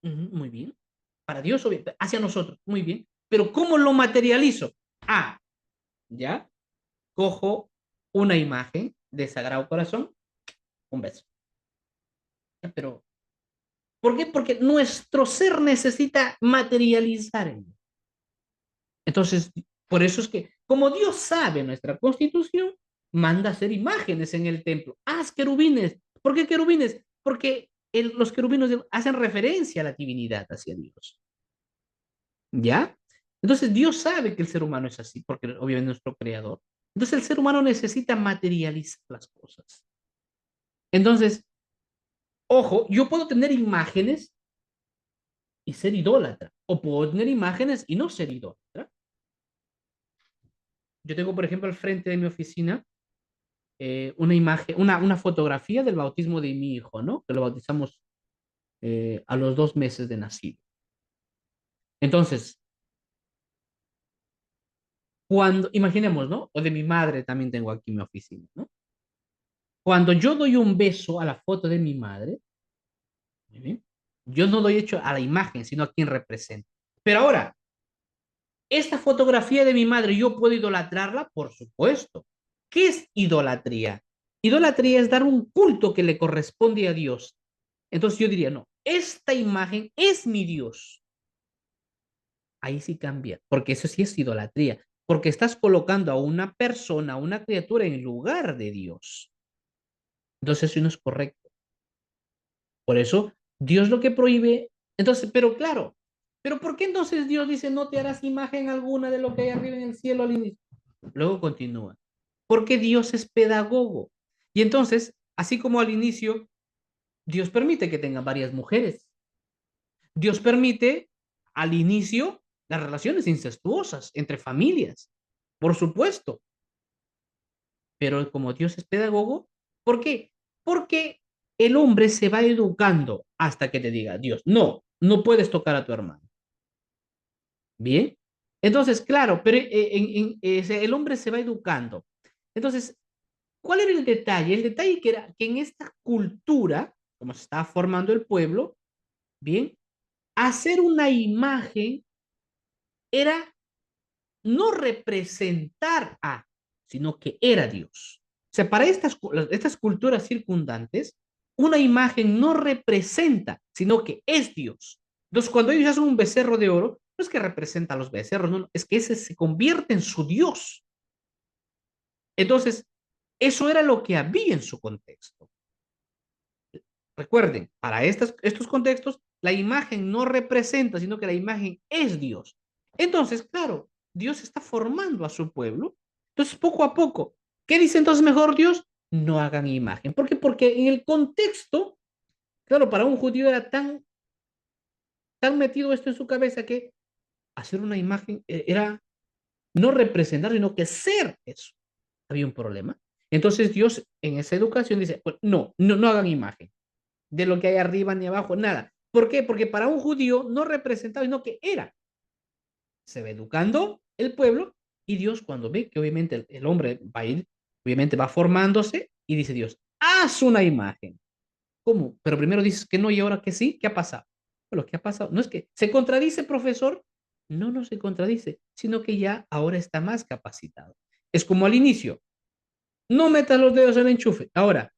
Muy bien. Para Dios, hacia nosotros, muy bien. Pero ¿cómo lo materializo? Ah, ya, cojo una imagen de Sagrado Corazón, un beso. Pero ¿por qué? Porque nuestro ser necesita materializar ello. Entonces, por eso es que, como Dios sabe nuestra constitución, manda hacer imágenes en el templo. Haz querubines. ¿Por qué querubines? Porque los querubines hacen referencia a la divinidad hacia Dios. ¿Ya? Entonces, Dios sabe que el ser humano es así, porque obviamente es nuestro creador. Entonces, el ser humano necesita materializar las cosas. Entonces, ojo, yo puedo tener imágenes y ser idólatra. O puedo tener imágenes y no ser idólatra. Yo tengo, por ejemplo, al frente de mi oficina una imagen, una fotografía del bautismo de mi hijo, ¿no? Que lo bautizamos a los 2 meses de nacido. Entonces, imaginemos, ¿no? O de mi madre también tengo aquí en mi oficina, ¿no? Cuando yo doy un beso a la foto de mi madre, ¿sí? Yo no doy hecho a la imagen, sino a quien representa. Pero ahora, esta fotografía de mi madre, ¿yo puedo idolatrarla? Por supuesto. ¿Qué es idolatría? Idolatría es dar un culto que le corresponde a Dios. Entonces yo diría, no, esta imagen es mi Dios. Ahí sí cambia, porque eso sí es idolatría, porque estás colocando a una persona, a una criatura en lugar de Dios. Entonces eso no es correcto. Por eso Dios lo que prohíbe, entonces, pero claro, pero ¿por qué entonces Dios dice no te harás imagen alguna de lo que hay arriba en el cielo al inicio? Luego continúa, porque Dios es pedagogo. Y entonces, así como al inicio, Dios permite que tengan varias mujeres. Dios permite al inicio las relaciones incestuosas entre familias, por supuesto. Pero como Dios es pedagogo, ¿por qué? Porque el hombre se va educando hasta que te diga, Dios, no, no puedes tocar a tu hermano. Bien. Entonces, claro, pero el hombre se va educando. Entonces, ¿cuál era el detalle? El detalle que era que en esta cultura, como se estaba formando el pueblo, bien, hacer una imagen era no representar a, sino que era Dios. O sea, para estas culturas circundantes, una imagen no representa, sino que es Dios. Entonces, cuando ellos hacen un becerro de oro, no es que representa a los becerros, no, es que ese se convierte en su Dios. Entonces, eso era lo que había en su contexto. Recuerden, para estos contextos, la imagen no representa, sino que la imagen es Dios. Entonces, claro, Dios está formando a su pueblo. Entonces, poco a poco, ¿qué dice entonces mejor Dios? No hagan imagen. ¿Por qué? Porque en el contexto, claro, para un judío era tan metido esto en su cabeza que hacer una imagen era no representar, sino que ser eso. Había un problema. Entonces Dios en esa educación dice, pues, no hagan imagen de lo que hay arriba ni abajo, nada. ¿Por qué? Porque para un judío no representaba, sino que era. Se va educando el pueblo y Dios cuando ve que obviamente el hombre va a ir, obviamente va formándose y dice Dios, haz una imagen. ¿Cómo? Pero primero dices que no y ahora que sí, ¿qué ha pasado? Lo que ha pasado no es que se contradice, profesor, no se contradice, sino que ya ahora está más capacitado. Es como al inicio, no metas los dedos en el enchufe. Ahora,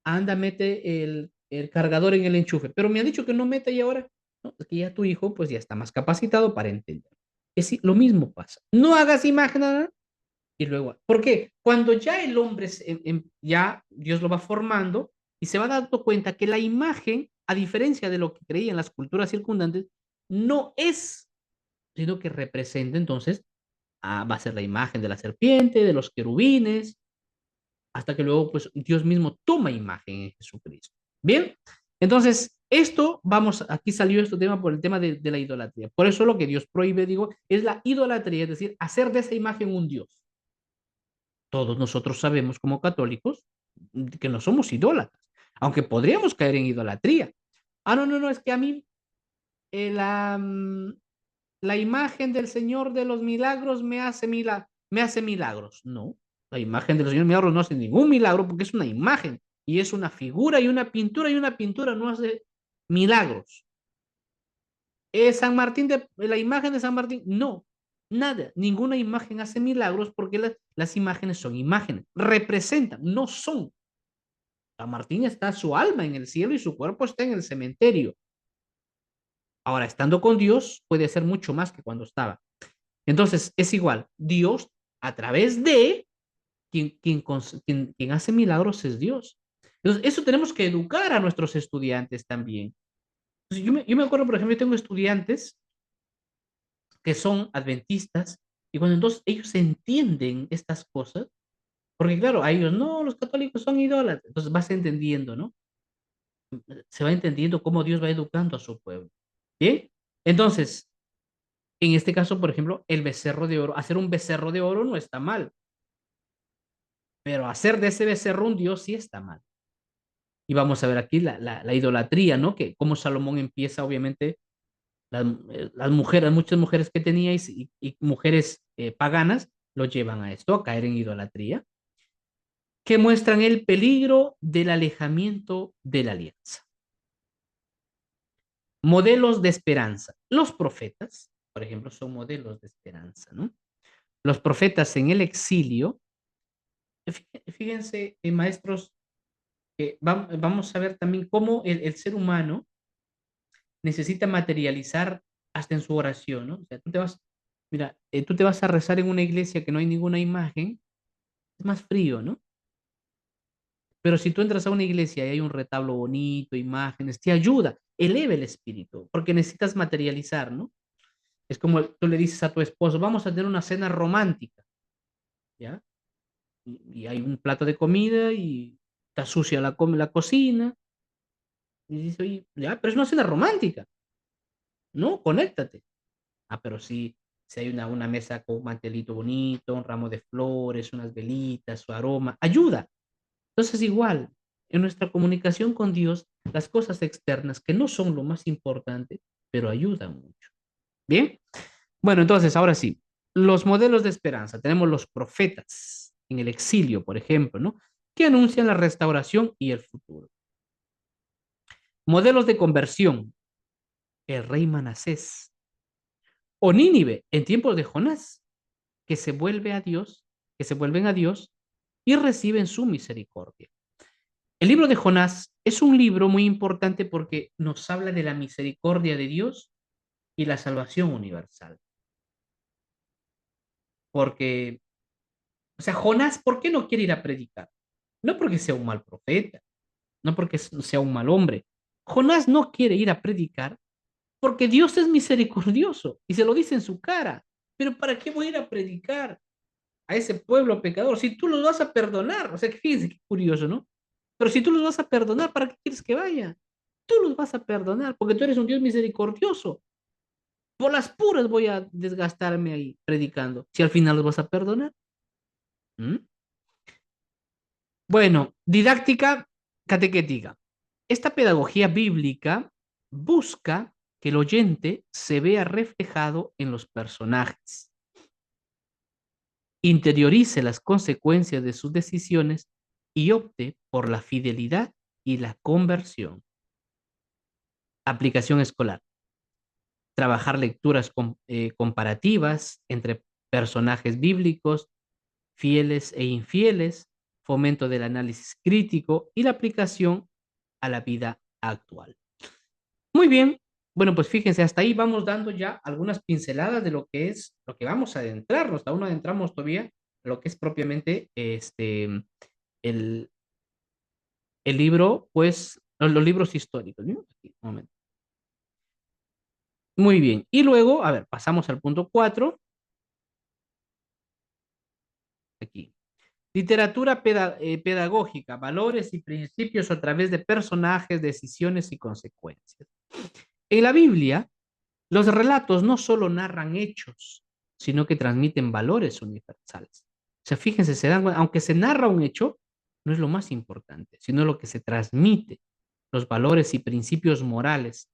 anda, mete el cargador en el enchufe. Pero me ha dicho que no meta y ahora, no, es que ya tu hijo pues ya está más capacitado para entender. Es lo mismo pasa. No hagas imagen nada y luego, ¿por qué? Cuando ya el hombre, ya Dios lo va formando y se va dando cuenta que la imagen, a diferencia de lo que creían las culturas circundantes, no es, sino que representa entonces, va a ser la imagen de la serpiente, de los querubines, hasta que luego pues Dios mismo toma imagen en Jesucristo. Bien, entonces esto, vamos, aquí salió este tema por el tema de la idolatría. Por eso lo que Dios prohíbe, digo, es la idolatría, es decir, hacer de esa imagen un Dios. Todos nosotros sabemos como católicos que no somos idólatras, aunque podríamos caer en idolatría. No, es que a mí la imagen del Señor de los Milagros me hace milagros. No, la imagen del Señor de los Milagros no hace ningún milagro porque es una imagen y es una figura y una pintura no hace milagros. San Martín, la imagen de San Martín, no, nada, ninguna imagen hace milagros porque las imágenes son imágenes, representan, no son. San Martín está su alma en el cielo y su cuerpo está en el cementerio. Ahora, estando con Dios, puede hacer mucho más que cuando estaba. Entonces, es igual, Dios a través de quien hace milagros es Dios. Entonces, eso tenemos que educar a nuestros estudiantes también. Entonces, yo me acuerdo, por ejemplo, yo tengo estudiantes que son adventistas y cuando entonces ellos entienden estas cosas, porque claro, a ellos no, los católicos son idólatras, entonces vas entendiendo, ¿no? Se va entendiendo cómo Dios va educando a su pueblo. ¿Bien? Entonces, en este caso, por ejemplo, el becerro de oro, hacer un becerro de oro no está mal, pero hacer de ese becerro un Dios sí está mal. Y vamos a ver aquí la idolatría, ¿no? Que como Salomón empieza, obviamente, las mujeres, muchas mujeres que tenía y mujeres paganas, lo llevan a esto, a caer en idolatría, que muestran el peligro del alejamiento de la alianza. Modelos de esperanza. Los profetas, por ejemplo, son modelos de esperanza, ¿no? Los profetas en el exilio, fíjense, maestros, vamos a ver también cómo el ser humano necesita materializar hasta en su oración, ¿no? O sea, mira, tú te vas a rezar en una iglesia que no hay ninguna imagen, es más frío, ¿no? Pero si tú entras a una iglesia y hay un retablo bonito, imágenes, te ayuda, eleva el espíritu, porque necesitas materializar, ¿no? Es como tú le dices a tu esposo, vamos a tener una cena romántica, ¿ya? Y hay un plato de comida y está sucia la cocina, y dices, oye, ya, pero es una cena romántica, ¿no? Conéctate. Pero sí, si hay una mesa con un mantelito bonito, un ramo de flores, unas velitas, su aroma, ayuda. Entonces, igual, en nuestra comunicación con Dios, las cosas externas que no son lo más importante, pero ayudan mucho. Bien, bueno, entonces, ahora sí, los modelos de esperanza. Tenemos los profetas en el exilio, por ejemplo, ¿no? Que anuncian la restauración y el futuro. Modelos de conversión. El rey Manasés. O Nínive en tiempos de Jonás, que se vuelve a Dios, que se vuelven a Dios y reciben su misericordia. El libro de Jonás es un libro muy importante porque nos habla de la misericordia de Dios y la salvación universal. Porque, o sea, Jonás, ¿por qué no quiere ir a predicar? No porque sea un mal profeta, no porque sea un mal hombre, Jonás no quiere ir a predicar porque Dios es misericordioso y se lo dice en su cara. Pero ¿para qué voy a ir a predicar a ese pueblo pecador si tú los vas a perdonar? O sea, que fíjense qué curioso, ¿no? Pero si tú los vas a perdonar, ¿para qué quieres que vaya? Tú los vas a perdonar porque tú eres un Dios misericordioso. Por las puras voy a desgastarme ahí predicando, si al final los vas a perdonar. ¿Mm? Bueno, didáctica catequética. Esta pedagogía bíblica busca que el oyente se vea reflejado en los personajes, interiorice las consecuencias de sus decisiones y opte por la fidelidad y la conversión. Aplicación escolar. Trabajar lecturas comparativas entre personajes bíblicos, fieles e infieles, fomento del análisis crítico y la aplicación a la vida actual. Muy bien, bueno, pues fíjense, hasta ahí vamos dando ya algunas pinceladas de lo que es, lo que vamos a adentrarnos, aún no adentramos todavía a lo que es propiamente el, el libro, pues, los libros históricos, ¿no? Aquí, un momento. Muy bien, y luego, a ver, pasamos al punto 4, aquí. Literatura pedagógica, valores y principios a través de personajes, decisiones y consecuencias. En la Biblia, los relatos no solo narran hechos, sino que transmiten valores universales. O sea, fíjense, aunque se narra un hecho, no es lo más importante, sino lo que se transmite, los valores y principios morales,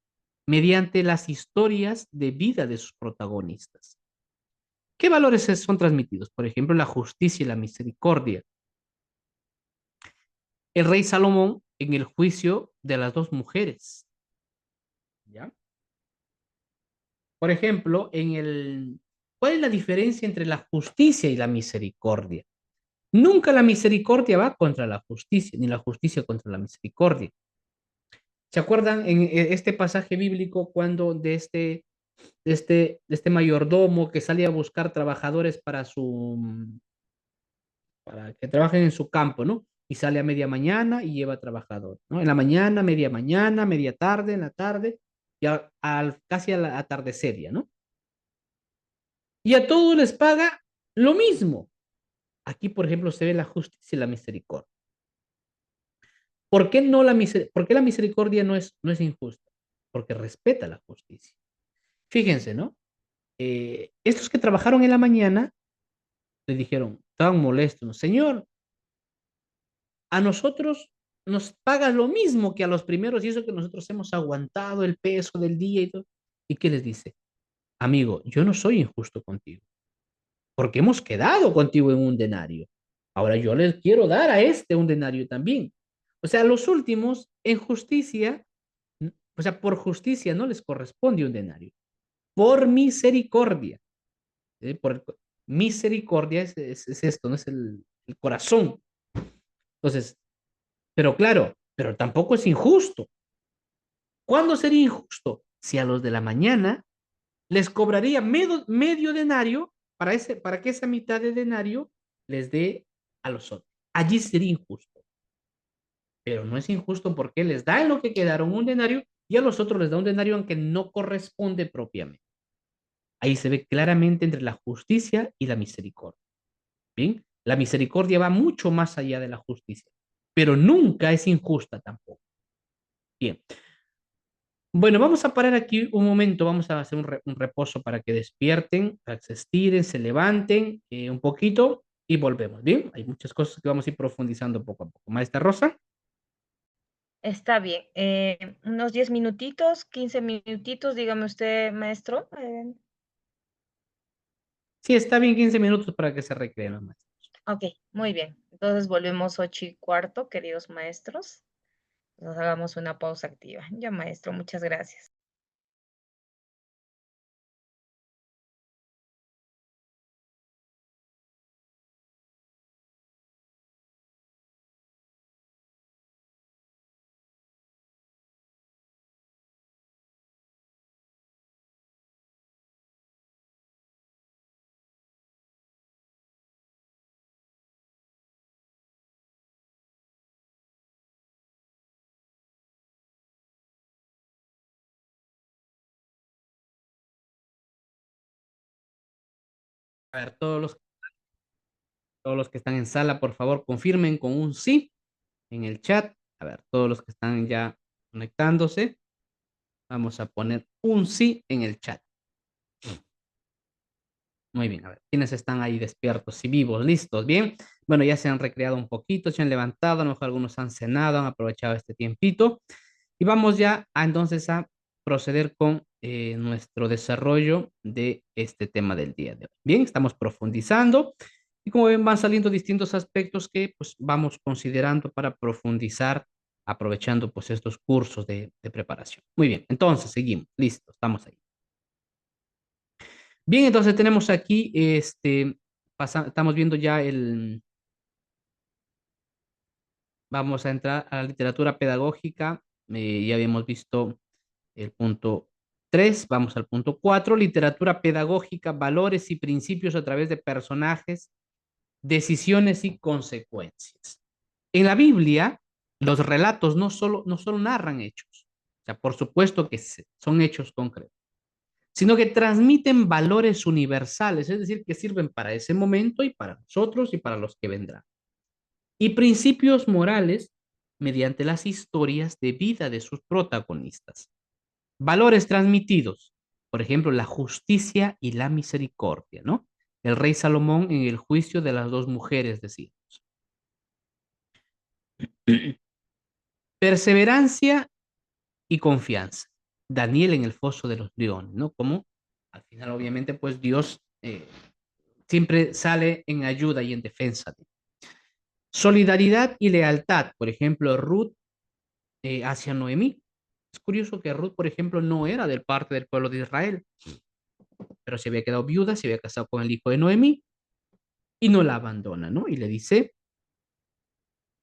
mediante las historias de vida de sus protagonistas. ¿Qué valores son transmitidos? Por ejemplo, la justicia y la misericordia. El rey Salomón en el juicio de las dos mujeres. ¿Ya? Por ejemplo, ¿cuál es la diferencia entre la justicia y la misericordia? Nunca la misericordia va contra la justicia, ni la justicia contra la misericordia. ¿Se acuerdan en este pasaje bíblico cuando de este mayordomo que sale a buscar trabajadores para que trabajen en su campo, ¿no? Y sale a media mañana y lleva trabajadores, ¿no? En la mañana, media tarde, en la tarde, y casi al atardecer ya, ¿no? Y a todos les paga lo mismo. Aquí, por ejemplo, se ve la justicia y la misericordia. ¿Por qué por qué la misericordia no es injusta? Porque respeta la justicia. Fíjense, ¿no? Estos que trabajaron en la mañana le dijeron, estaban molestos, ¿no? Señor, a nosotros nos paga lo mismo que a los primeros y eso que nosotros hemos aguantado el peso del día y todo. ¿Y qué les dice? Amigo, yo no soy injusto contigo, porque hemos quedado contigo en un denario. Ahora yo les quiero dar a este un denario también. O sea, a los últimos, en justicia, o sea, por justicia no les corresponde un denario. Por misericordia. Por misericordia es esto, no es el corazón. Entonces, pero claro, pero tampoco es injusto. ¿Cuándo sería injusto? Si a los de la mañana les cobraría medio denario para que esa mitad de denario les dé a los otros. Allí sería injusto. Pero no es injusto porque les da en lo que quedaron un denario y a los otros les da un denario aunque no corresponde propiamente. Ahí se ve claramente entre la justicia y la misericordia. Bien, la misericordia va mucho más allá de la justicia, pero nunca es injusta tampoco. Bien, bueno, vamos a parar aquí un momento, vamos a hacer un reposo para que despierten, para que se estiren, se levanten un poquito y volvemos. Bien, hay muchas cosas que vamos a ir profundizando poco a poco. Maestra Rosa. Está bien. Unos 10 minutitos, 15 minutitos, dígame usted, maestro. Sí, está bien 15 minutos para que se recreen los maestros. Ok, muy bien. Entonces volvemos 8:15, queridos maestros. Nos hagamos una pausa activa. Ya, maestro, muchas gracias. A ver, todos los que están en sala, por favor, confirmen con un sí en el chat. A ver, todos los que están ya conectándose, vamos a poner un sí en el chat. Muy bien, a ver, ¿quiénes están ahí despiertos y vivos? ¿Listos? Bien. Bueno, ya se han recreado un poquito, se han levantado, a lo mejor algunos han cenado, han aprovechado este tiempito. Y vamos ya entonces a proceder con nuestro desarrollo de este tema del día de hoy. Bien, estamos profundizando y como ven van saliendo distintos aspectos que pues vamos considerando para profundizar aprovechando pues estos cursos de preparación. Muy bien, entonces seguimos, listo, estamos ahí. Bien, entonces tenemos aquí, estamos viendo ya vamos a entrar a la literatura pedagógica, ya habíamos visto el punto 3, vamos al punto 4, literatura pedagógica, valores y principios a través de personajes, decisiones y consecuencias. En la Biblia, los relatos no solo narran hechos, o sea, por supuesto que son hechos concretos, sino que transmiten valores universales, es decir, que sirven para ese momento y para nosotros y para los que vendrán. Y principios morales mediante las historias de vida de sus protagonistas. Valores transmitidos, por ejemplo, la justicia y la misericordia, ¿no? El rey Salomón en el juicio de las dos mujeres, decimos. Perseverancia y confianza. Daniel en el foso de los leones, ¿no? Como al final, obviamente, pues Dios siempre sale en ayuda y en defensa. Solidaridad y lealtad, por ejemplo, Ruth hacia Noemí. Es curioso que Ruth, por ejemplo, no era del parte del pueblo de Israel, pero se había quedado viuda, se había casado con el hijo de Noemí y no la abandona, ¿no? Y le dice,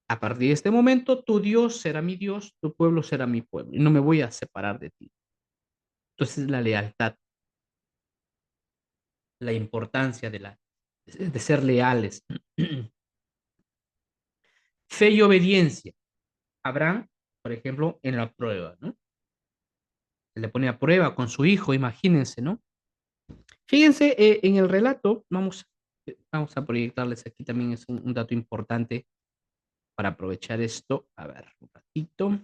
a partir de este momento, tu Dios será mi Dios, tu pueblo será mi pueblo, y no me voy a separar de ti. Entonces, la lealtad, la importancia de ser leales. Fe y obediencia. Abraham, por ejemplo, en la prueba, ¿no? Se le pone a prueba con su hijo, imagínense, ¿no? Fíjense, en el relato, vamos a proyectarles aquí también es un dato importante para aprovechar esto. A ver, un ratito.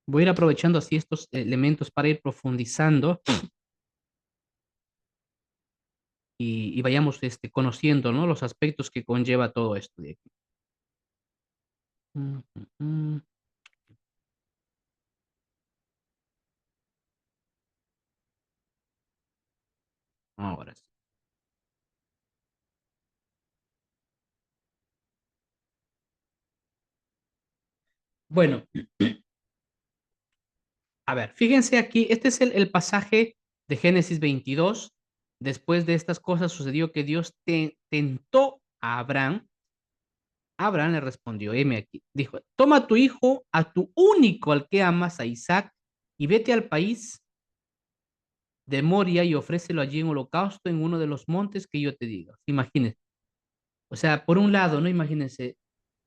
Voy a ir aprovechando así estos elementos para ir profundizando y vayamos conociendo, ¿no? Los aspectos que conlleva todo esto de aquí. Mm, mm, mm. Ahora sí. Bueno, a ver, fíjense aquí, este es el pasaje de Génesis 22. Después de estas cosas sucedió que Dios tentó a Abraham. Abraham le respondió, heme aquí, dijo, toma a tu hijo, a tu único al que amas, a Isaac, y vete al país de Moria y ofrécelo allí en holocausto en uno de los montes que yo te diga. Imagínense. O sea, por un lado, ¿no? Imagínense,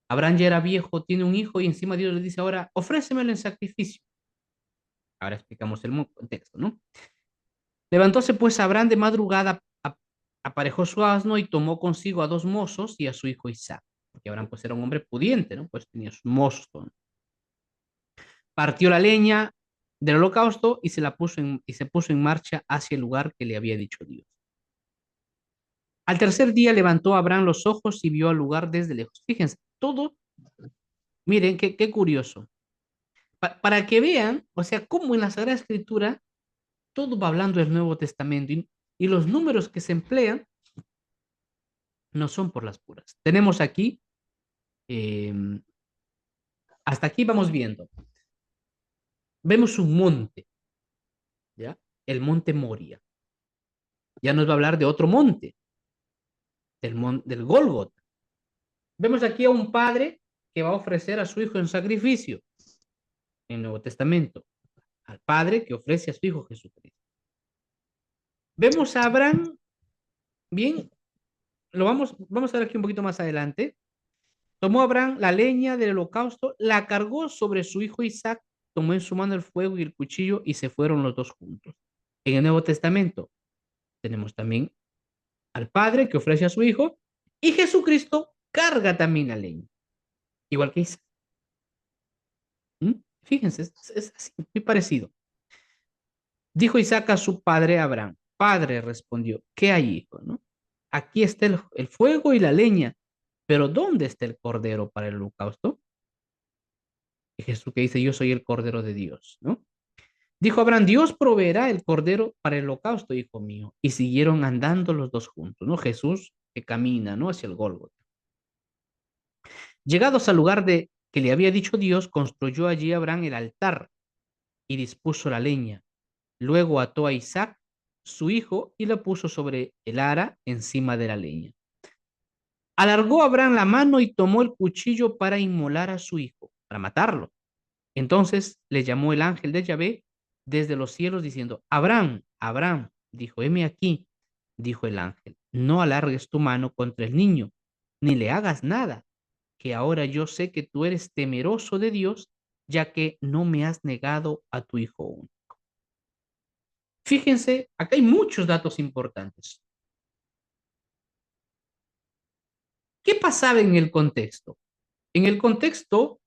Abraham ya era viejo, tiene un hijo y encima Dios le dice ahora, ofrécemelo en sacrificio. Ahora explicamos el contexto, ¿no? Levantóse pues Abraham de madrugada, aparejó su asno y tomó consigo a dos mozos y a su hijo Isaac, porque Abraham pues era un hombre pudiente, ¿no? Pues tenía sus mozos. Partió la leña del holocausto y se puso en marcha hacia el lugar que le había dicho Dios. Al tercer día levantó Abraham los ojos y vio al lugar desde lejos. Fíjense, todo, miren, qué curioso. Para que vean, o sea, cómo en la Sagrada Escritura todo va hablando del Nuevo Testamento y los números que se emplean no son por las puras. Tenemos aquí, eh, hasta aquí vamos viendo. Vemos un monte, ¿ya? El monte Moria. Ya nos va a hablar de otro monte, del Gólgota. Vemos aquí a un padre que va a ofrecer a su hijo en sacrificio en el Nuevo Testamento, al padre que ofrece a su hijo Jesucristo. Vemos a Abraham, bien, vamos a ver aquí un poquito más adelante, Tomó Abraham la leña del holocausto, la cargó sobre su hijo Isaac, tomó en su mano el fuego y el cuchillo y se fueron los dos juntos. En el Nuevo Testamento tenemos también al Padre que ofrece a su hijo y Jesucristo carga también la leña, igual que Isaac. ¿Mm? Fíjense, es así, muy parecido. Dijo Isaac a su padre Abraham, Padre, respondió, ¿qué hay, hijo? ¿No? Aquí está el fuego y la leña, pero ¿dónde está el cordero para el holocausto? Y Jesús que dice, yo soy el cordero de Dios, ¿no? Dijo Abraham, Dios proveerá el cordero para el holocausto, hijo mío. Y siguieron andando los dos juntos, ¿no? Jesús que camina, ¿no? Hacia el Gólgota. Llegados al lugar de que le había dicho Dios, construyó allí Abraham el altar y dispuso la leña. Luego ató a Isaac, su hijo, y la puso sobre el ara encima de la leña. Alargó Abraham la mano y tomó el cuchillo para inmolar a su hijo, para matarlo. Entonces le llamó el ángel de Yahvé desde los cielos diciendo, Abraham, Abraham, dijo, heme aquí, dijo el ángel, no alargues tu mano contra el niño, ni le hagas nada, que ahora yo sé que tú eres temeroso de Dios, ya que no me has negado a tu hijo único. Fíjense, acá hay muchos datos importantes. ¿Qué pasaba en el contexto? En el contexto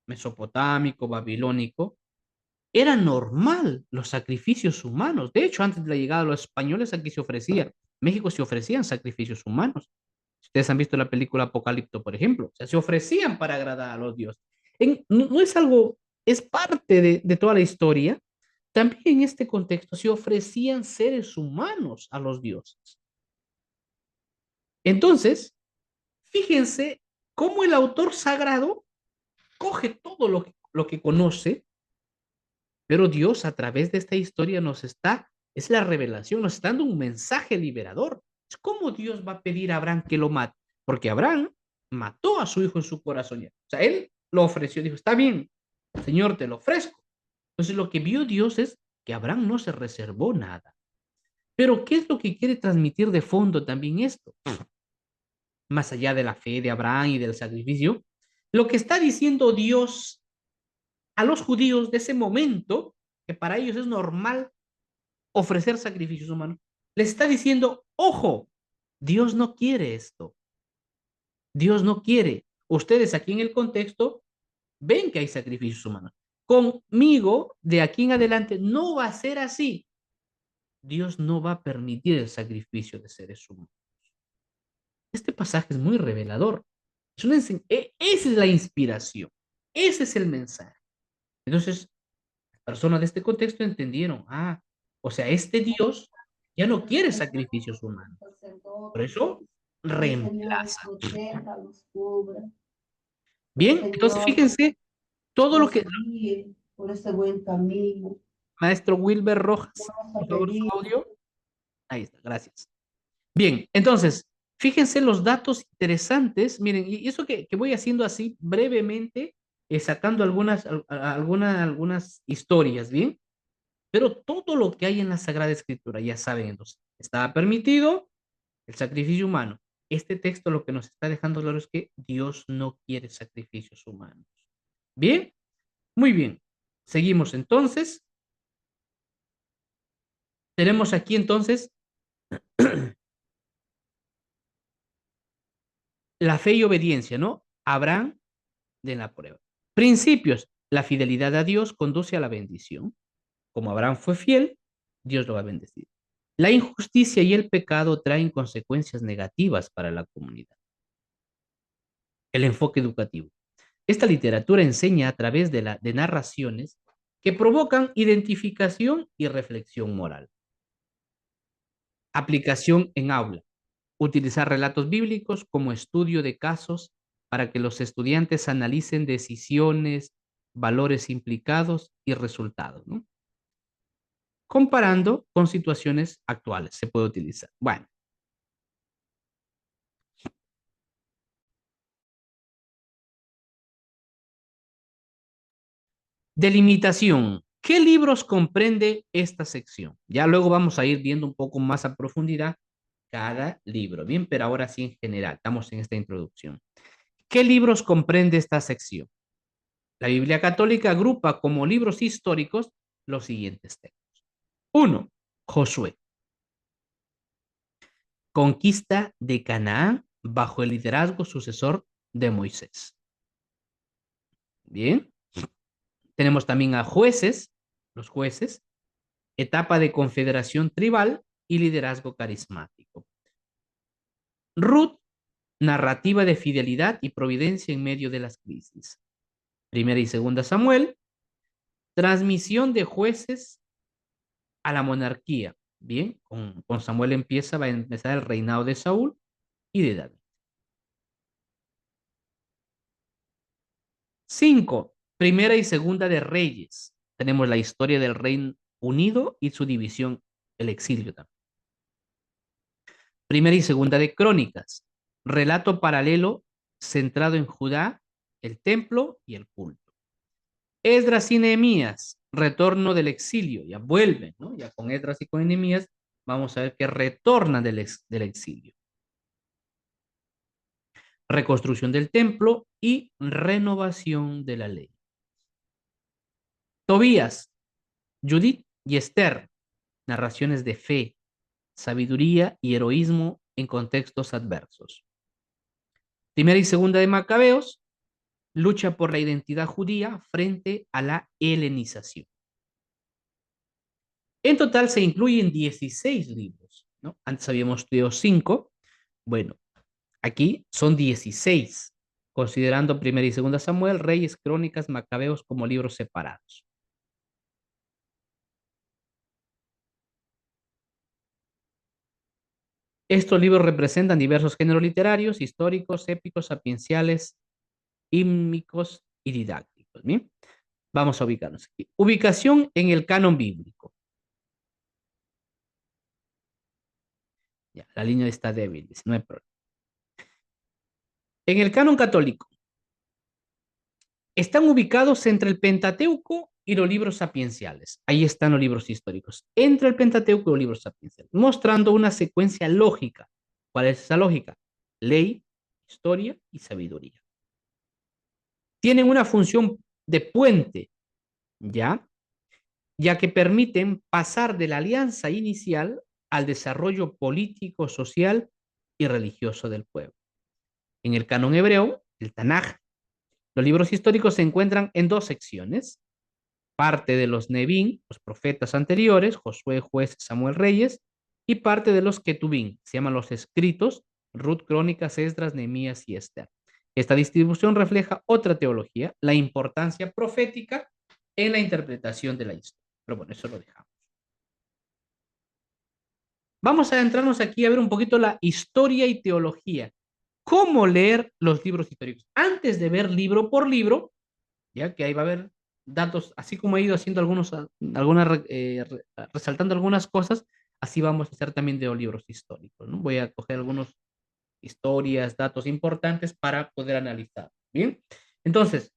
mesopotámico, babilónico, era normal los sacrificios humanos. De hecho, antes de la llegada de los españoles, aquí se ofrecía, México se ofrecían sacrificios humanos. Ustedes han visto la película Apocalipto, por ejemplo. O sea, se ofrecían para agradar a los dioses. No es algo, es parte de toda la historia. También en este contexto se ofrecían seres humanos a los dioses. Entonces, fíjense cómo el autor sagrado coge todo lo que conoce, pero Dios a través de esta historia nos está, es la revelación, nos está dando un mensaje liberador. Es como Dios va a pedir a Abraham que lo mate, porque Abraham mató a su hijo en su corazón. O sea, él lo ofreció, dijo, está bien, Señor, te lo ofrezco. Entonces lo que vio Dios es que Abraham no se reservó nada. Pero ¿qué es lo que quiere transmitir de fondo también esto? Más allá de la fe de Abraham y del sacrificio, lo que está diciendo Dios a los judíos de ese momento, que para ellos es normal ofrecer sacrificios humanos, les está diciendo, ojo, Dios no quiere esto. Dios no quiere. Ustedes aquí en el contexto ven que hay sacrificios humanos. Conmigo, de aquí en adelante, no va a ser así. Dios no va a permitir el sacrificio de seres humanos. Este pasaje es muy revelador. Esa es la inspiración. Ese es el mensaje. Entonces, las personas de este contexto entendieron, o sea, este Dios ya no quiere sacrificios humanos. Por eso reemplaza. Bien, entonces fíjense todo lo que... Por ese buen camino. Maestro Wilber Rojas, por favor, su audio. Ahí está, gracias. Bien, entonces, fíjense los datos interesantes. Miren, y eso que voy haciendo así brevemente, sacando algunas historias, ¿bien? Pero todo lo que hay en la Sagrada Escritura, ya saben, entonces, estaba permitido el sacrificio humano. Este texto lo que nos está dejando claro es que Dios no quiere sacrificios humanos. Bien, muy bien. Seguimos entonces. Tenemos aquí entonces la fe y obediencia, ¿no? Abraham de la prueba. Principios. La fidelidad a Dios conduce a la bendición. Como Abraham fue fiel, Dios lo va a bendecir. La injusticia y el pecado traen consecuencias negativas para la comunidad. El enfoque educativo. Esta literatura enseña a través de narraciones que provocan identificación y reflexión moral. Aplicación en aula. Utilizar relatos bíblicos como estudio de casos para que los estudiantes analicen decisiones, valores implicados y resultados, ¿no? Comparando con situaciones actuales se puede utilizar. Bueno. Delimitación. ¿Qué libros comprende esta sección? Ya luego vamos a ir viendo un poco más a profundidad cada libro, bien, pero ahora sí en general, estamos en esta introducción. ¿Qué libros comprende esta sección? La Biblia Católica agrupa como libros históricos los siguientes textos. 1. Josué. Conquista de Canaán bajo el liderazgo sucesor de Moisés. Bien. Tenemos también a jueces, los jueces, etapa de confederación tribal y liderazgo carismático. Ruth, narrativa de fidelidad y providencia en medio de las crisis. Primera y segunda Samuel, transmisión de jueces a la monarquía. Bien, con Samuel va a empezar el reinado de Saúl y de David. 5. Primera y segunda de Reyes. Tenemos la historia del Reino Unido y su división, el exilio también. Primera y segunda de Crónicas. Relato paralelo centrado en Judá, el templo y el culto. Esdras y Nehemías, retorno del exilio, ya vuelven, ¿no? Ya con Esdras y con Nehemías vamos a ver que retornan del exilio. Reconstrucción del templo y renovación de la ley. Tobías, Judith y Esther, narraciones de fe, sabiduría y heroísmo en contextos adversos. Primera y segunda de Macabeos, lucha por la identidad judía frente a la helenización. En total se incluyen 16 libros, ¿no? Antes habíamos estudiado 5. Bueno, aquí son 16, considerando Primera y Segunda Samuel, Reyes, Crónicas, Macabeos como libros separados. Estos libros representan diversos géneros literarios, históricos, épicos, sapienciales, hímnicos y didácticos. ¿Bien? Vamos a ubicarnos aquí. Ubicación en el canon bíblico. Ya, la línea está débil, dice, no hay problema. En el canon católico, están ubicados entre el Pentateuco y los libros sapienciales. Ahí están los libros históricos. Entre el Pentateuco y los libros sapienciales, mostrando una secuencia lógica. ¿Cuál es esa lógica? Ley, historia y sabiduría. Tienen una función de puente, ¿ya? Ya que permiten pasar de la alianza inicial al desarrollo político, social y religioso del pueblo. En el canon hebreo, el Tanaj, los libros históricos se encuentran en dos secciones: parte de los Nevín, los profetas anteriores, Josué, Jueces, Samuel, Reyes, y parte de los Ketubín, se llaman los escritos, Ruth, Crónicas, Esdras, Nehemías y Esther. Esta distribución refleja otra teología, la importancia profética en la interpretación de la historia. Pero bueno, eso lo dejamos. Vamos a adentrarnos aquí a ver un poquito la historia y teología. ¿Cómo leer los libros históricos? Antes de ver libro por libro, ya que ahí va a haber datos, así como he ido haciendo resaltando algunas cosas, así vamos a hacer también de los libros históricos, ¿no? Voy a coger algunas historias, datos importantes para poder analizar. Bien, entonces,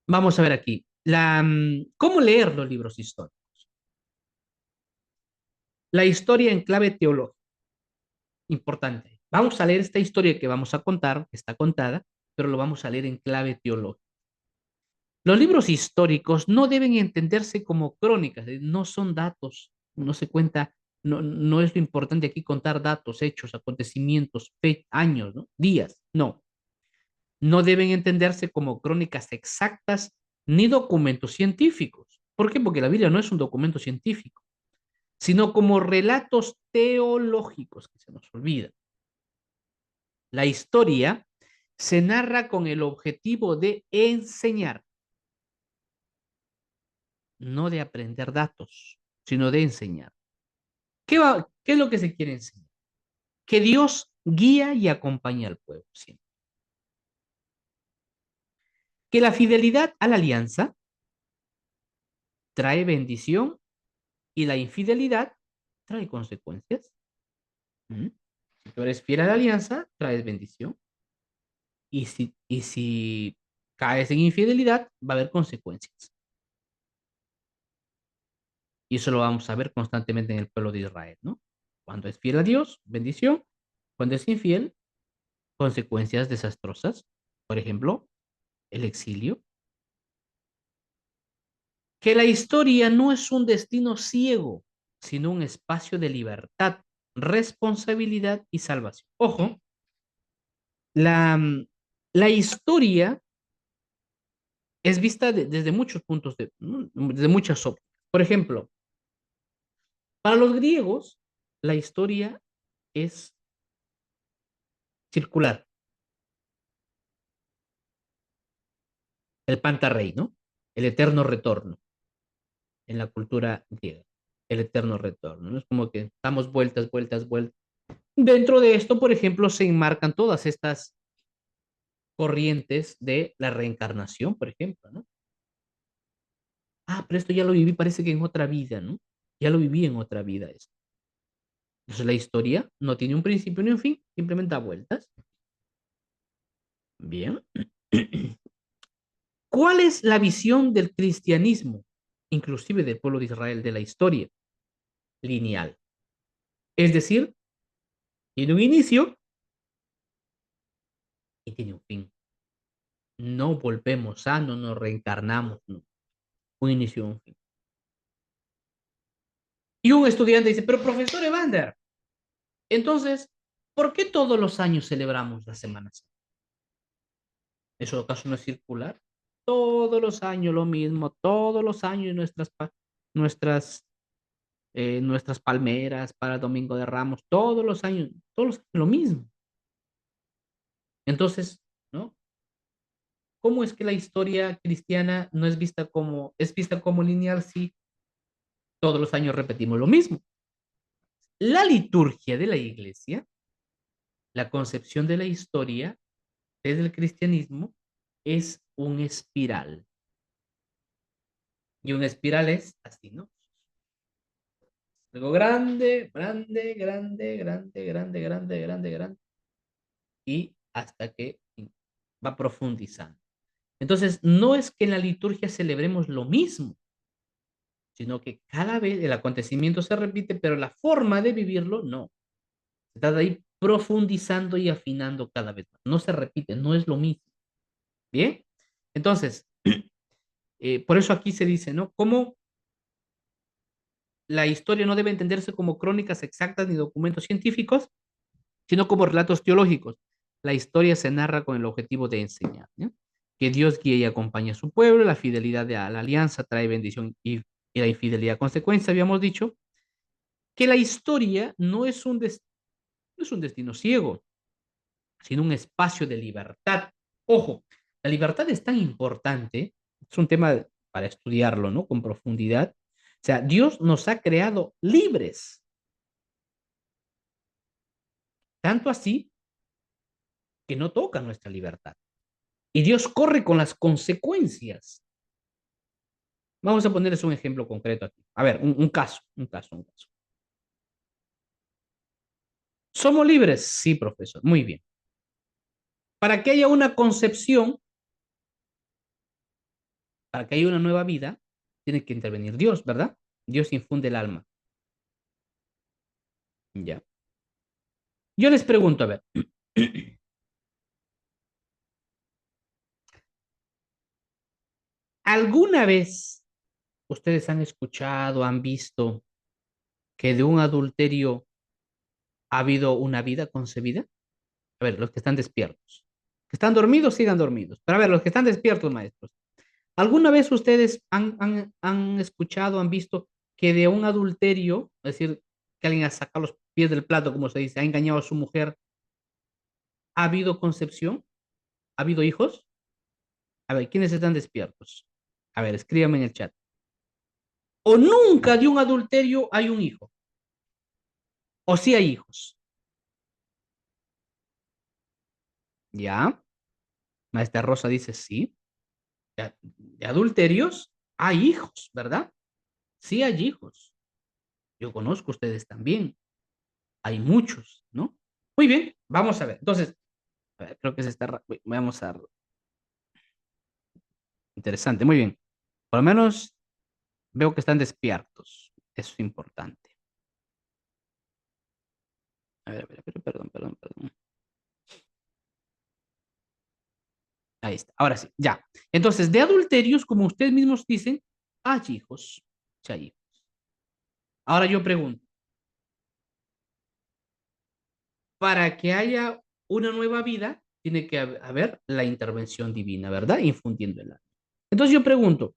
vamos a ver aquí, ¿cómo leer los libros históricos? La historia en clave teológica, importante. Vamos a leer esta historia que vamos a contar, que está contada, pero lo vamos a leer en clave teológica. Los libros históricos no deben entenderse como crónicas, no son datos, no se cuenta, no es lo importante aquí contar datos, hechos, acontecimientos, años, ¿no? Días, no. No deben entenderse como crónicas exactas ni documentos científicos. ¿Por qué? Porque la Biblia no es un documento científico, sino como relatos teológicos que se nos olvidan. La historia se narra con el objetivo de enseñar, no de aprender datos, sino de enseñar. ¿Qué es lo que se quiere enseñar? Que Dios guía y acompaña al pueblo siempre. Que la fidelidad a la alianza trae bendición y la infidelidad trae consecuencias. Si tú eres fiel a la alianza, traes bendición. Y si caes en infidelidad, va a haber consecuencias. Y eso lo vamos a ver constantemente en el pueblo de Israel, ¿no? Cuando es fiel a Dios, bendición. Cuando es infiel, consecuencias desastrosas. Por ejemplo, el exilio. Que la historia no es un destino ciego, sino un espacio de libertad, responsabilidad y salvación. Ojo, la, la historia es vista desde muchos puntos, desde muchas ópticas. Por ejemplo, para los griegos, la historia es circular, el pantarrey, ¿no? El eterno retorno en la cultura griega, el eterno retorno, ¿no? Es como que damos vueltas, vueltas, vueltas. Dentro de esto, por ejemplo, se enmarcan todas estas corrientes de la reencarnación, por ejemplo, ¿no? Ah, pero esto ya lo viví, parece que en otra vida, ¿no? Ya lo viví en otra vida esto. Entonces la historia no tiene un principio ni un fin, simplemente da vueltas. Bien. ¿Cuál es la visión del cristianismo, inclusive del pueblo de Israel, de la historia? Lineal. Es decir, tiene un inicio y tiene un fin. No volvemos a, no nos reencarnamos, no. Un inicio y un fin. Y un estudiante dice, pero profesor Evander, entonces, ¿por qué todos los años celebramos la Semana Santa? ¿Eso acaso no es circular? Todos los años lo mismo, todos los años nuestras, nuestras palmeras para el Domingo de Ramos, todos los años lo mismo. Entonces, ¿no? ¿Cómo es que la historia cristiana no es vista como lineal si todos los años repetimos lo mismo? La liturgia de la iglesia, la concepción de la historia desde el cristianismo es un espiral. Y una espiral es así, ¿no? Algo grande, grande, grande, grande, grande, grande, grande, grande. Y hasta que va profundizando. Entonces, no es que en la liturgia celebremos lo mismo, sino que cada vez el acontecimiento se repite, pero la forma de vivirlo no. Se está ahí profundizando y afinando cada vez más. No se repite, no es lo mismo. Bien, entonces, por eso aquí se dice, ¿no? ¿Cómo la historia no debe entenderse como crónicas exactas ni documentos científicos, sino como relatos teológicos? La historia se narra con el objetivo de enseñar, ¿no? Que Dios guíe y acompañe a su pueblo, la fidelidad a la alianza trae bendición y la infidelidad consecuencia, habíamos dicho, que la historia no es un destino ciego, sino un espacio de libertad. Ojo, la libertad es tan importante, es un tema para estudiarlo, ¿no? Con profundidad. O sea, Dios nos ha creado libres, tanto así que no toca nuestra libertad. Y Dios corre con las consecuencias. Vamos a ponerles un ejemplo concreto aquí. A ver, un caso, un caso, un caso. ¿Somos libres? Sí, profesor. Muy bien. Para que haya una concepción, para que haya una nueva vida, tiene que intervenir Dios, ¿verdad? Dios infunde el alma. Ya. Yo les pregunto, a ver, ¿alguna vez ustedes han escuchado, han visto que de un adulterio ha habido una vida concebida? A ver, los que están despiertos. Que están dormidos, sigan dormidos. Pero a ver, los que están despiertos, maestros. ¿Alguna vez ustedes han escuchado, han visto que de un adulterio, es decir, que alguien ha sacado los pies del plato, como se dice, ha engañado a su mujer, ha habido concepción? ¿Ha habido hijos? A ver, ¿quiénes están despiertos? A ver, escríbanme en el chat. O nunca de un adulterio hay un hijo. O sí hay hijos. ¿Ya? Maestra Rosa dice sí. De adulterios hay hijos, ¿verdad? Sí hay hijos. Yo conozco ustedes también. Hay muchos, ¿no? Muy bien, vamos a ver. Entonces, a ver, creo que se está. Vamos a. Interesante, muy bien. Por lo menos veo que están despiertos. Eso es importante. A ver, perdón. Ahí está, ahora sí, ya. Entonces, de adulterios, como ustedes mismos dicen, hay hijos. Sí hay hijos. Ahora yo pregunto, para que haya una nueva vida, tiene que haber la intervención divina, ¿verdad? Infundiendo el alma. Entonces yo pregunto,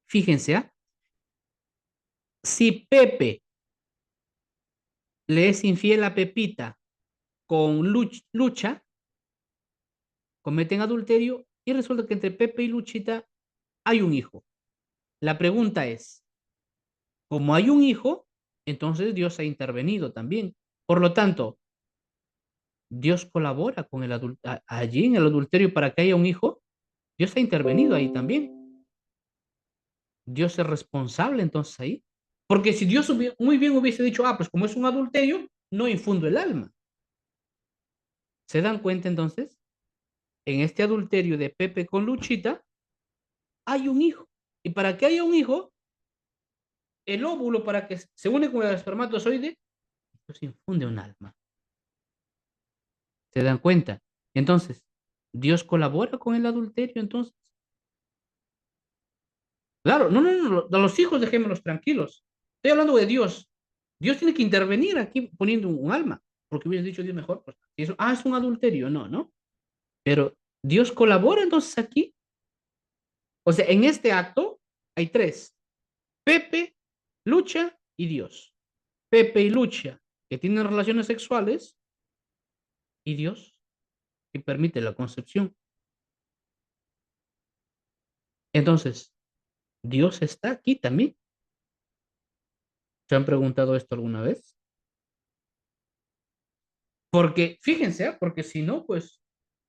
fíjense, ¿ah? Si Pepe le es infiel a Pepita con Lucha, cometen adulterio y resulta que entre Pepe y Luchita hay un hijo. La pregunta es, como hay un hijo, entonces Dios ha intervenido también. Por lo tanto, Dios colabora con allí en el adulterio para que haya un hijo. Dios ha intervenido ahí también. Dios es responsable entonces ahí. Porque si Dios muy bien hubiese dicho, pues como es un adulterio, no infundo el alma. ¿Se dan cuenta entonces? En este adulterio de Pepe con Luchita, hay un hijo. Y para que haya un hijo, el óvulo para que se une con el espermatozoide, pues infunde un alma. ¿Se dan cuenta? Entonces, Dios colabora con el adulterio, entonces. Claro, no, a los hijos dejémoslos tranquilos. Estoy hablando de Dios. Dios tiene que intervenir aquí poniendo un alma, porque hubiera dicho Dios mejor, pues, eso, es un adulterio, no. Pero Dios colabora entonces aquí. O sea, en este acto hay tres: Pepe, Lucha y Dios. Pepe y Lucha, que tienen relaciones sexuales, y Dios, que permite la concepción. Entonces, Dios está aquí también. ¿Se han preguntado esto alguna vez? Porque, fíjense, porque si no, pues,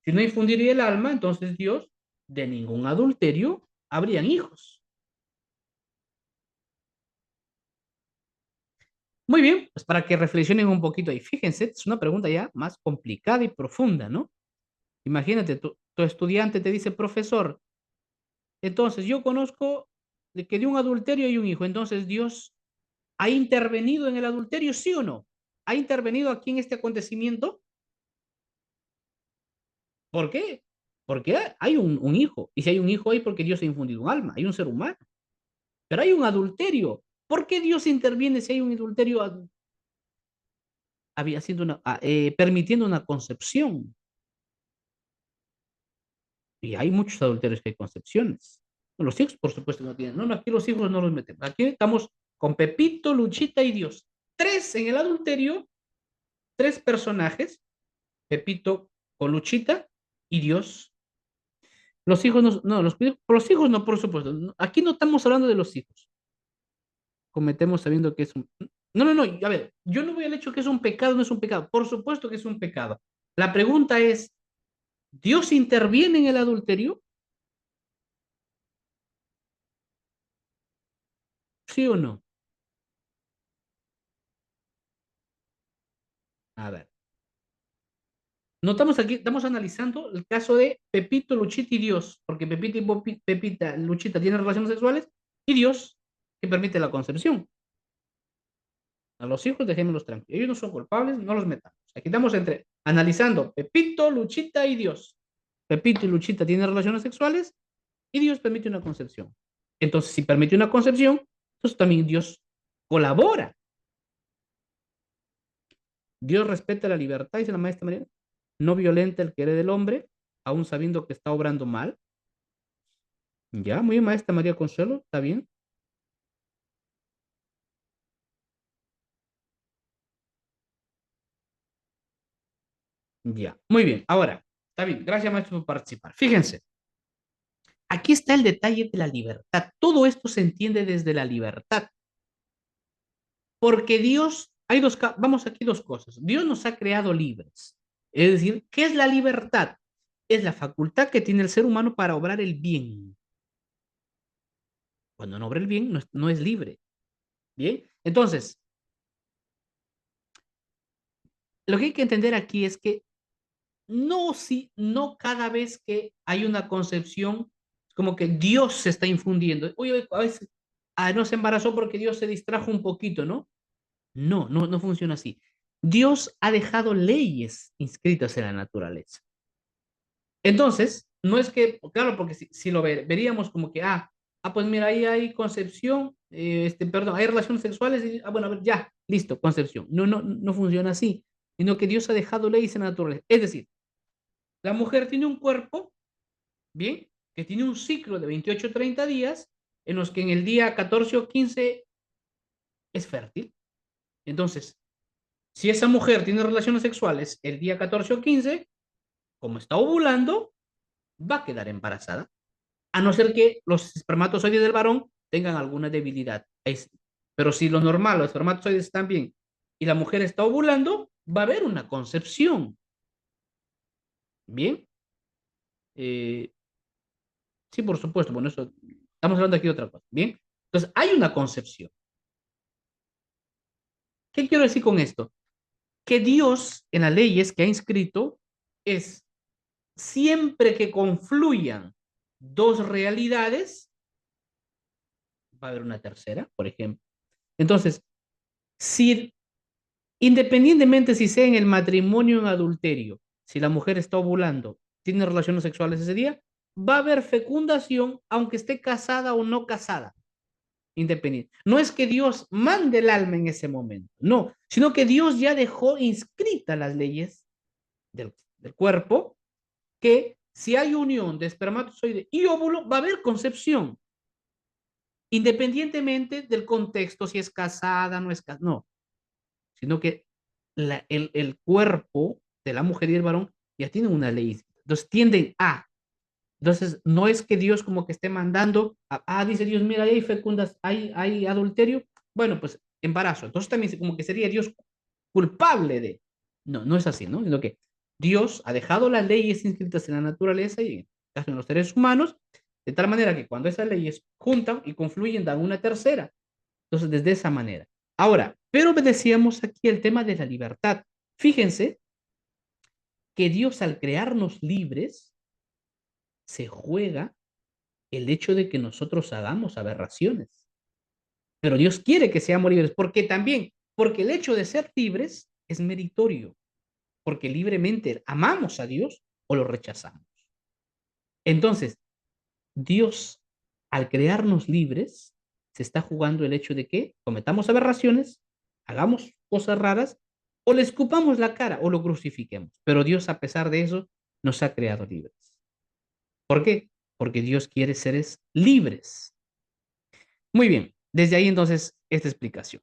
si no infundiría el alma, entonces Dios, de ningún adulterio, habrían hijos. Muy bien, pues para que reflexionen un poquito ahí. Fíjense, es una pregunta ya más complicada y profunda, ¿no? Imagínate, tu estudiante te dice, profesor, entonces yo conozco de que de un adulterio hay un hijo, entonces Dios ha intervenido en el adulterio, ¿sí o no? ¿Ha intervenido aquí en este acontecimiento? ¿Por qué? Porque hay un hijo. Y si hay un hijo ahí, porque Dios ha infundido un alma, hay un ser humano. Pero hay un adulterio. ¿Por qué Dios interviene si hay un adulterio permitiendo una concepción? Y hay muchos adulterios que hay concepciones. Los hijos, por supuesto, no tienen. No, aquí los hijos no los metemos. Aquí estamos con Pepito, Luchita y Dios. Tres en el adulterio, tres personajes: Pepito con Luchita y Dios. Los hijos no, los hijos no, por supuesto. Aquí no estamos hablando de los hijos. Cometemos sabiendo que es un... No, a ver, yo no voy al hecho que es un pecado, no es un pecado. Por supuesto que es un pecado. La pregunta es, ¿Dios interviene en el adulterio? ¿Sí o no? A ver. No estamos aquí, estamos analizando el caso de Pepito, Luchita y Dios, porque Pepito y Pepita, Luchita tienen relaciones sexuales y Dios que permite la concepción. A los hijos dejémoslos tranquilos. Ellos no son culpables, no los metamos. Aquí estamos analizando Pepito, Luchita y Dios. Pepito y Luchita tienen relaciones sexuales y Dios permite una concepción. Entonces, si permite una concepción, entonces también Dios colabora. Dios respeta la libertad, dice la maestra María, no violenta el querer del hombre, aún sabiendo que está obrando mal. Ya, muy bien, maestra María Consuelo, está bien. Ya, muy bien. Ahora, está bien, gracias maestro por participar. Fíjense, aquí está el detalle de la libertad. Todo esto se entiende desde la libertad. Porque Dios, vamos aquí dos cosas. Dios nos ha creado libres. Es decir, ¿qué es la libertad? Es la facultad que tiene el ser humano para obrar el bien. Cuando no obra el bien, no es libre. Bien, entonces, lo que hay que entender aquí es que no cada vez que hay una concepción, como que Dios se está infundiendo. Oye, a veces, no se embarazó porque Dios se distrajo un poquito, ¿no? No funciona así. Dios ha dejado leyes inscritas en la naturaleza. Entonces, no es que, claro, porque si lo veríamos como que, pues mira, ahí hay concepción, perdón, hay relaciones sexuales, y, bueno, a ver, ya, listo, concepción. No funciona así, sino que Dios ha dejado leyes en la naturaleza. Es decir, la mujer tiene un cuerpo, bien, que tiene un ciclo de 28 o 30 días, en los que en el día 14 o 15 es fértil. Entonces, si esa mujer tiene relaciones sexuales el día 14 o 15, como está ovulando, va a quedar embarazada, a no ser que los espermatozoides del varón tengan alguna debilidad. Pero si lo normal, los espermatozoides están bien y la mujer está ovulando, va a haber una concepción. Bien. Eh, sí, por supuesto. Bueno, eso estamos hablando aquí de otra cosa. Bien. Entonces, hay una concepción. ¿Qué quiero decir con esto? Que Dios en las leyes que ha inscrito es siempre que confluyan dos realidades, va a haber una tercera, por ejemplo. Entonces, si independientemente si sea en el matrimonio o en adulterio, si la mujer está ovulando, tiene relaciones sexuales ese día, va a haber fecundación aunque esté casada o no casada, independiente. No es que Dios mande el alma en ese momento, no, sino que Dios ya dejó inscritas las leyes del cuerpo que si hay unión de espermatozoide y óvulo, va a haber concepción, independientemente del contexto, si es casada, no es casada, no, sino que el cuerpo de la mujer y el varón ya tienen una ley. Entonces tienden a. Entonces no es que Dios como que esté mandando, dice Dios, mira, hay fecundas, hay adulterio, bueno, pues embarazo. Entonces también como que sería Dios culpable de. No, no es así, ¿no? Sino que Dios ha dejado las leyes inscritas en la naturaleza y en el caso de los seres humanos, de tal manera que cuando esas leyes juntan y confluyen dan una tercera. Entonces, desde esa manera. Ahora, pero decíamos aquí el tema de la libertad. Fíjense que Dios al crearnos libres se juega el hecho de que nosotros hagamos aberraciones. Pero Dios quiere que seamos libres, porque el hecho de ser libres es meritorio, porque libremente amamos a Dios o lo rechazamos. Entonces, Dios al crearnos libres se está jugando el hecho de que cometamos aberraciones, hagamos cosas raras o le escupamos la cara o lo crucifiquemos. Pero Dios, a pesar de eso, nos ha creado libres. ¿Por qué? Porque Dios quiere seres libres. Muy bien, desde ahí entonces esta explicación.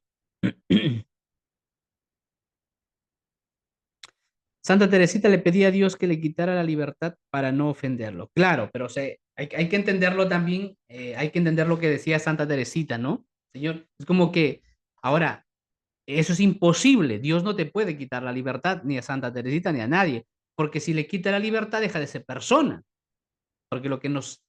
Santa Teresita le pedía a Dios que le quitara la libertad para no ofenderlo. Claro, pero hay que entenderlo también, hay que entender lo que decía Santa Teresita, ¿no? Señor, es como que ahora, eso es imposible. Dios no te puede quitar la libertad, ni a Santa Teresita, ni a nadie, porque si le quita la libertad, deja de ser persona. Porque lo que nos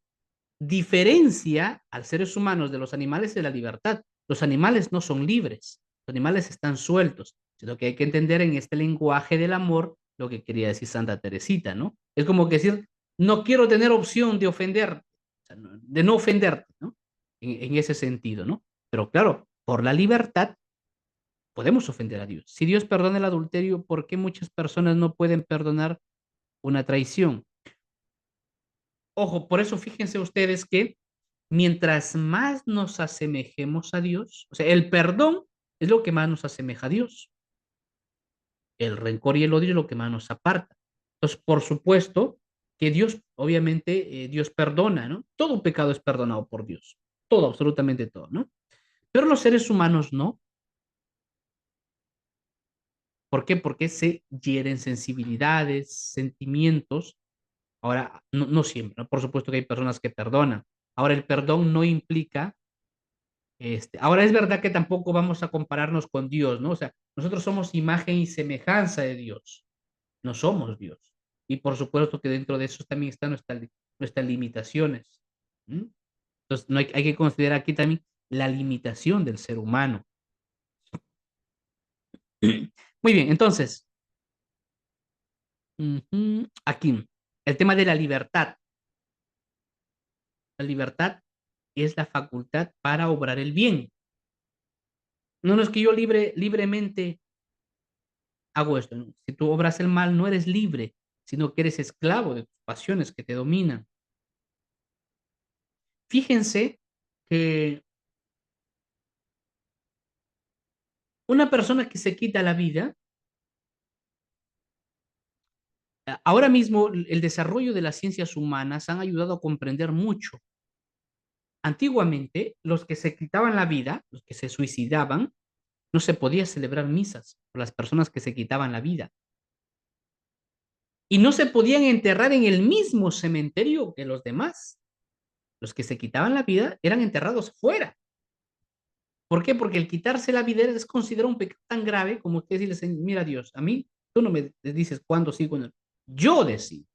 diferencia a los seres humanos de los animales es la libertad. Los animales no son libres, los animales están sueltos. Sino que hay que entender en este lenguaje del amor lo que quería decir Santa Teresita, ¿no? Es como que decir, no quiero tener opción de ofender, o sea, de no ofenderte, ¿no? En ese sentido, ¿no? Pero claro, por la libertad podemos ofender a Dios. Si Dios perdona el adulterio, ¿por qué muchas personas no pueden perdonar una traición? Ojo, por eso fíjense ustedes que mientras más nos asemejemos a Dios, o sea, el perdón es lo que más nos asemeja a Dios. El rencor y el odio es lo que más nos aparta. Entonces, por supuesto que Dios, obviamente, Dios perdona, ¿no? Todo pecado es perdonado por Dios. Todo, absolutamente todo, ¿no? Pero los seres humanos no. ¿Por qué? Porque se hieren sensibilidades, sentimientos. Ahora, no siempre, ¿no? Por supuesto que hay personas que perdonan. Ahora, el perdón no implica ahora es verdad que tampoco vamos a compararnos con Dios, ¿no? O sea, nosotros somos imagen y semejanza de Dios, no somos Dios. Y por supuesto que dentro de eso también están nuestras limitaciones. ¿Mm? Entonces, no hay que considerar aquí también la limitación del ser humano. Muy bien, entonces, aquí, el tema de la libertad. La libertad es la facultad para obrar el bien. No es que yo libremente hago esto, ¿no? Si tú obras el mal, no eres libre, sino que eres esclavo de tus pasiones que te dominan. Fíjense que una persona que se quita la vida, ahora mismo el desarrollo de las ciencias humanas han ayudado a comprender mucho. Antiguamente, los que se quitaban la vida, los que se suicidaban, no se podía celebrar misas por las personas que se quitaban la vida. Y no se podían enterrar en el mismo cementerio que los demás. Los que se quitaban la vida eran enterrados fuera. ¿Por qué? Porque el quitarse la vida es considerado un pecado tan grave como que decirle, mira Dios, a mí tú no me dices cuándo sí, cuándo no. Yo decido.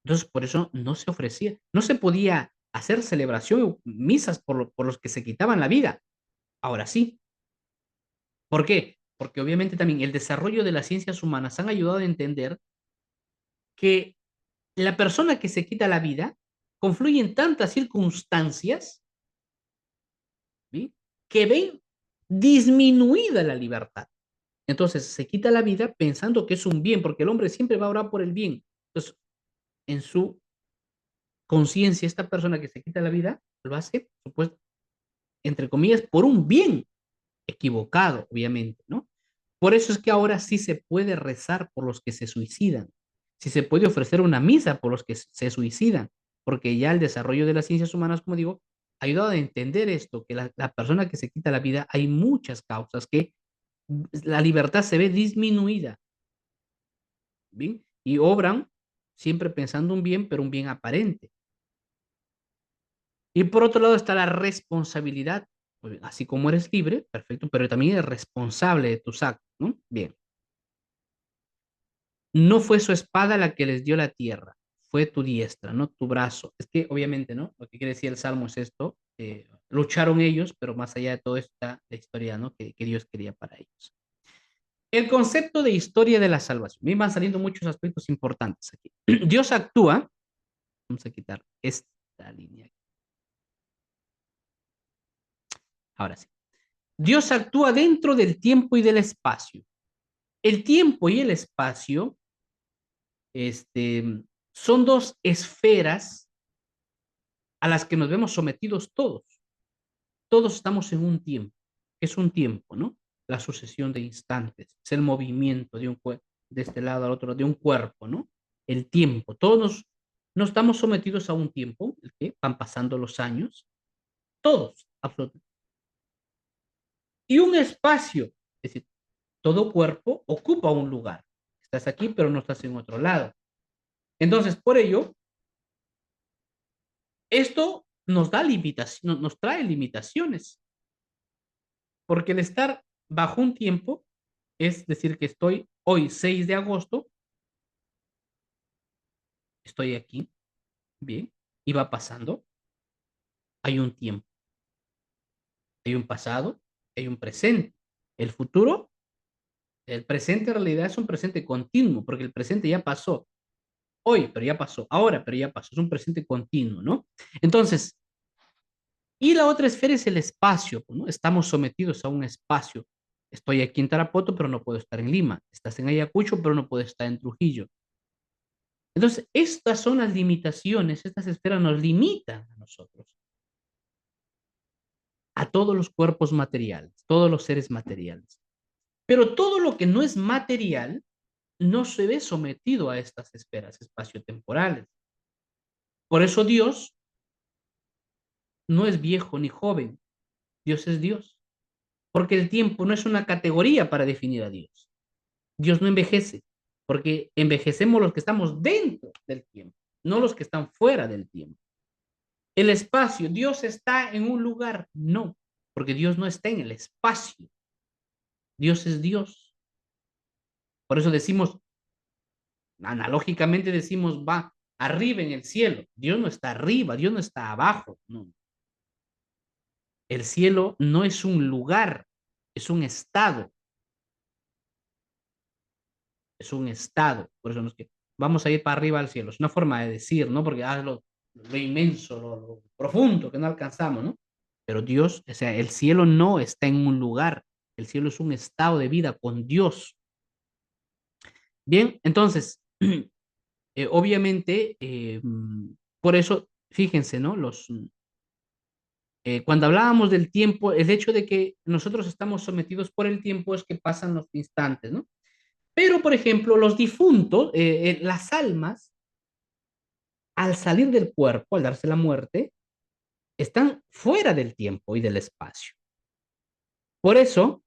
Entonces, por eso no se ofrecía, no se podía hacer celebración, misas por los que se quitaban la vida. Ahora sí. ¿Por qué? Porque obviamente también el desarrollo de las ciencias humanas han ayudado a entender que la persona que se quita la vida confluye en tantas circunstancias, ¿sí?, que ven disminuida la libertad. Entonces se quita la vida pensando que es un bien, porque el hombre siempre va a orar por el bien. Entonces, en su conciencia, esta persona que se quita la vida lo hace, supuesto, entre comillas, por un bien equivocado, obviamente, ¿no? Por eso es que ahora sí se puede rezar por los que se suicidan, sí se puede ofrecer una misa por los que se suicidan, porque ya el desarrollo de las ciencias humanas, como digo, ha ayudado a entender esto, que la persona que se quita la vida, hay muchas causas que la libertad se ve disminuida, ¿bien? Y obran siempre pensando un bien, pero un bien aparente. Y por otro lado está la responsabilidad, pues, así como eres libre, perfecto, pero también eres responsable de tus actos, ¿no? Bien. No fue su espada la que les dio la tierra, fue tu diestra, no tu brazo. Es que obviamente, ¿no? Lo que quiere decir el Salmo es esto, lucharon ellos, pero más allá de todo está la historia, ¿no? Que Dios quería para ellos. El concepto de historia de la salvación. Me van saliendo muchos aspectos importantes aquí. Dios actúa, vamos a quitar esta línea. Ahora sí. Dios actúa dentro del tiempo y del espacio. El tiempo y el espacio, son dos esferas a las que nos vemos sometidos todos. Todos estamos en un tiempo. Es un tiempo, ¿no? La sucesión de instantes, es el movimiento de un cuerpo, de este lado al otro, de un cuerpo, ¿no? El tiempo. Todos no estamos sometidos a un tiempo, el que van pasando los años, todos, absolutamente. Y un espacio, es decir, todo cuerpo ocupa un lugar. Estás aquí, pero no estás en otro lado. Entonces, por ello, esto nos da limitaciones, nos trae limitaciones, porque el estar bajo un tiempo es decir que estoy hoy 6 de agosto, estoy aquí, bien, y va pasando, hay un tiempo, hay un pasado, hay un presente. El futuro, el presente en realidad es un presente continuo, porque el presente ya pasó, hoy, pero ya pasó, ahora, pero ya pasó, es un presente continuo, ¿no? Entonces, y la otra esfera es el espacio, ¿no? Estamos sometidos a un espacio. Estoy aquí en Tarapoto, pero no puedo estar en Lima. Estás en Ayacucho, pero no puedo estar en Trujillo. Entonces, estas son las limitaciones, estas esferas nos limitan a nosotros, a todos los cuerpos materiales, todos los seres materiales. Pero todo lo que no es material no se ve sometido a estas esferas espaciotemporales. Por eso Dios no es viejo ni joven, Dios es Dios. Porque el tiempo no es una categoría para definir a Dios. Dios no envejece, porque envejecemos los que estamos dentro del tiempo, no los que están fuera del tiempo. El espacio, Dios está en un lugar, no, porque Dios no está en el espacio. Dios es Dios. Por eso decimos, analógicamente decimos, va arriba en el cielo. Dios no está arriba, Dios no está abajo. No. El cielo no es un lugar, es un estado. Es un estado. Por eso que vamos a ir para arriba al cielo. Es una forma de decir, ¿no? Porque lo inmenso, lo profundo que no alcanzamos, ¿no? Pero Dios, o sea, el cielo no está en un lugar. El cielo es un estado de vida con Dios. Bien, entonces, obviamente, por eso, fíjense, ¿no? Cuando hablábamos del tiempo, el hecho de que nosotros estamos sometidos por el tiempo es que pasan los instantes, ¿no? Pero, por ejemplo, los difuntos, las almas, al salir del cuerpo, al darse la muerte, están fuera del tiempo y del espacio. Por eso,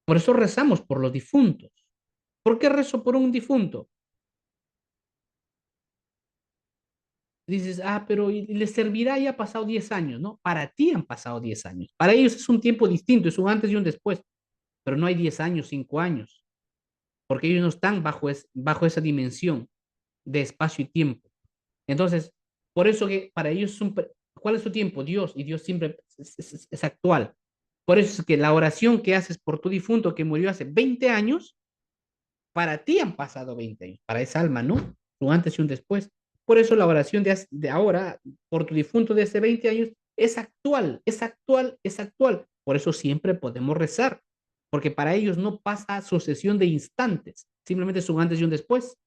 por eso rezamos por los difuntos. ¿Por qué rezo por un difunto? Dices, pero ¿y les servirá? Ya ha pasado 10 años, ¿no? Para ti han pasado 10 años. Para ellos es un tiempo distinto, es un antes y un después, pero no hay 10 años, 5 años, porque ellos no están bajo esa dimensión de espacio y tiempo. Entonces, por eso que para ellos es ¿cuál es su tiempo? Dios, y Dios siempre es actual. Por eso es que la oración que haces por tu difunto que murió hace 20 años, para ti han pasado 20 años, para esa alma, ¿no? Un antes y un después. Por eso la oración de ahora, por tu difunto de hace 20 años, es actual, es actual, es actual. Por eso siempre podemos rezar, porque para ellos no pasa sucesión de instantes, simplemente es un antes y un después.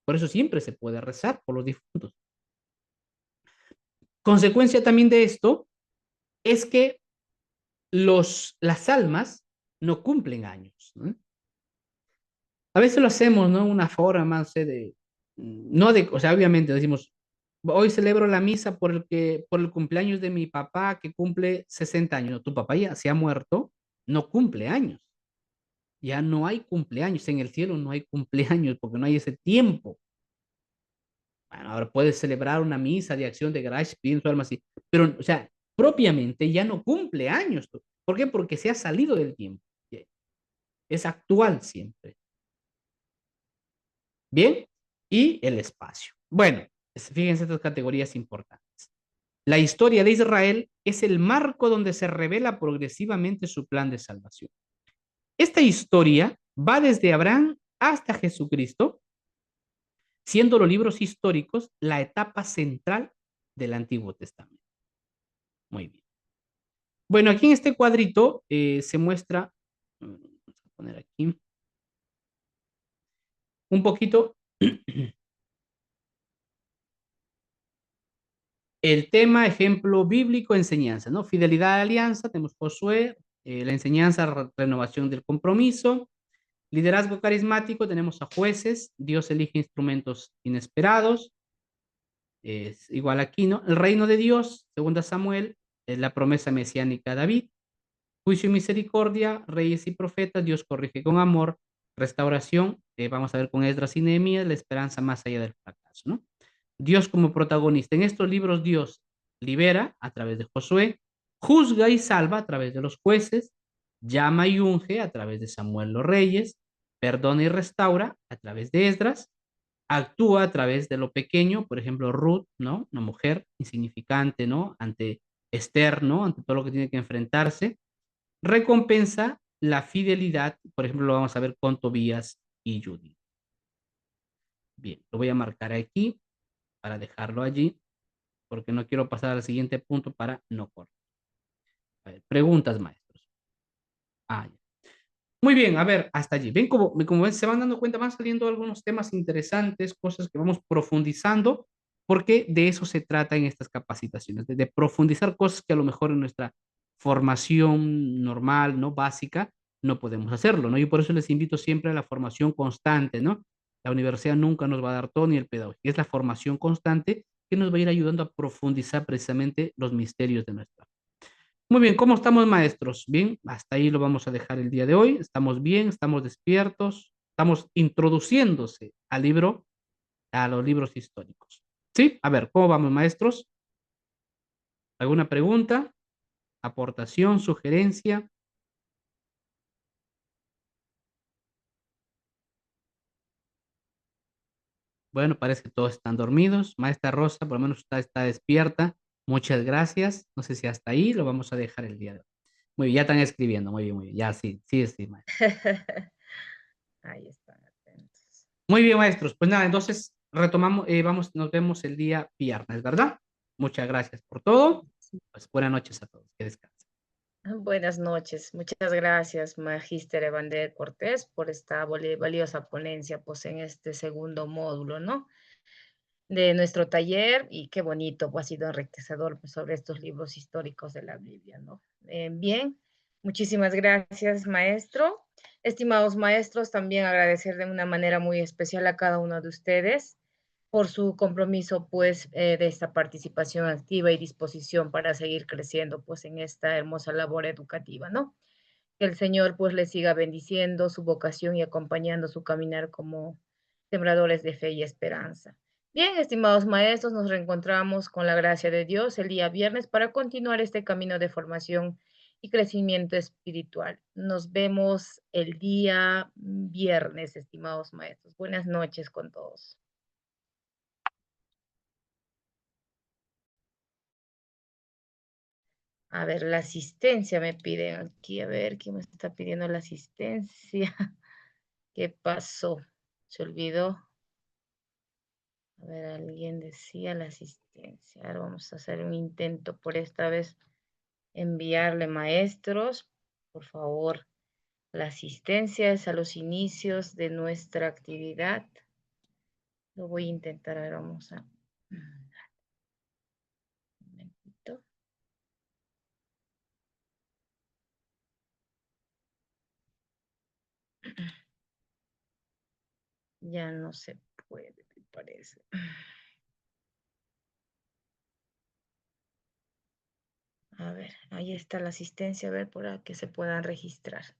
Por eso siempre se puede rezar por los difuntos. Consecuencia también de esto es que las almas no cumplen años, ¿no? A veces lo hacemos, ¿no? Una forma más no de, o sea, obviamente decimos, hoy celebro la misa por el cumpleaños de mi papá que cumple 60 años. Tu papá ya se ha muerto, no cumple años. Ya no hay cumpleaños. En el cielo no hay cumpleaños porque no hay ese tiempo. Bueno, ahora puedes celebrar una misa de acción de gracias pidiendo su alma así, pero, o sea, propiamente ya no cumple años. ¿Por qué? Porque se ha salido del tiempo. Es actual siempre. Bien, y el espacio. Bueno, fíjense estas categorías importantes. La historia de Israel es el marco donde se revela progresivamente su plan de salvación. Esta historia va desde Abraham hasta Jesucristo, siendo los libros históricos la etapa central del Antiguo Testamento. Muy bien. Bueno, aquí en este cuadrito se muestra, vamos a poner aquí, un poquito el tema, ejemplo bíblico, enseñanza, ¿no? Fidelidad a la alianza, tenemos Josué, la enseñanza, renovación del compromiso, liderazgo carismático, tenemos a jueces, Dios elige instrumentos inesperados, es igual aquí, ¿no? El reino de Dios, segunda Samuel, la promesa mesiánica a David, juicio y misericordia, reyes y profetas, Dios corrige con amor, restauración, vamos a ver con Esdras y Nehemías, la esperanza más allá del fracaso, ¿no? Dios como protagonista. En estos libros Dios libera a través de Josué, juzga y salva a través de los jueces, llama y unge a través de Samuel los reyes, perdona y restaura a través de Esdras, actúa a través de lo pequeño, por ejemplo, Ruth, ¿no? Una mujer insignificante, ¿no? Ante Esther, ¿no? Ante todo lo que tiene que enfrentarse, recompensa la fidelidad, por ejemplo, lo vamos a ver con Tobías y Judith. Bien, lo voy a marcar aquí para dejarlo allí, porque no quiero pasar al siguiente punto para no correr. A ver, preguntas, maestros. Ya. Muy bien, a ver, hasta allí. Ven, como ven, se van dando cuenta, van saliendo algunos temas interesantes, cosas que vamos profundizando, porque de eso se trata en estas capacitaciones, de profundizar cosas que a lo mejor en nuestra formación normal, ¿no? Básica, no podemos hacerlo, ¿no? Y por eso les invito siempre a la formación constante, ¿no? La universidad nunca nos va a dar todo ni el pedagogía, es la formación constante que nos va a ir ayudando a profundizar precisamente los misterios de nuestra. Muy bien, ¿cómo estamos, maestros? Bien, hasta ahí lo vamos a dejar el día de hoy. Estamos bien, estamos despiertos, estamos introduciéndose al libro, a los libros históricos. ¿Sí? A ver, ¿cómo vamos, maestros? ¿Alguna pregunta? ¿Aportación? ¿Sugerencia? Bueno, parece que todos están dormidos. Maestra Rosa, por lo menos está despierta. Muchas gracias. No sé si hasta ahí lo vamos a dejar el día de hoy. Muy bien, ya están escribiendo. Muy bien, muy bien. Ya sí, sí, sí, maestro. Ahí están atentos. Muy bien, maestros. Pues nada, entonces retomamos, nos vemos el día viernes, ¿verdad? Muchas gracias por todo. Pues buenas noches a todos. Que descansen. Buenas noches. Muchas gracias, Magíster Evander Cortés, por esta valiosa ponencia, pues, en este segundo módulo, ¿no? De nuestro taller, y qué bonito, pues, ha sido enriquecedor, pues, sobre estos libros históricos de la Biblia, ¿no? Bien, muchísimas gracias, maestro. Estimados maestros, también agradecer de una manera muy especial a cada uno de ustedes por su compromiso, pues, de esta participación activa y disposición para seguir creciendo, pues, en esta hermosa labor educativa, ¿no? Que el Señor, pues, les siga bendiciendo su vocación y acompañando su caminar como sembradores de fe y esperanza. Bien, estimados maestros, nos reencontramos con la gracia de Dios el día viernes para continuar este camino de formación y crecimiento espiritual. Nos vemos el día viernes, estimados maestros. Buenas noches con todos. A ver, la asistencia me piden aquí. A ver, ¿quién me está pidiendo la asistencia? ¿Qué pasó? ¿Se olvidó? A ver, alguien decía la asistencia. Ahora vamos a hacer un intento por esta vez enviarle maestros. Por favor, la asistencia es a los inicios de nuestra actividad. Lo voy a intentar. Ahora vamos a... Un momentito. Ya no se puede, me parece. A ver, ahí está la asistencia, a ver, para que se puedan registrar.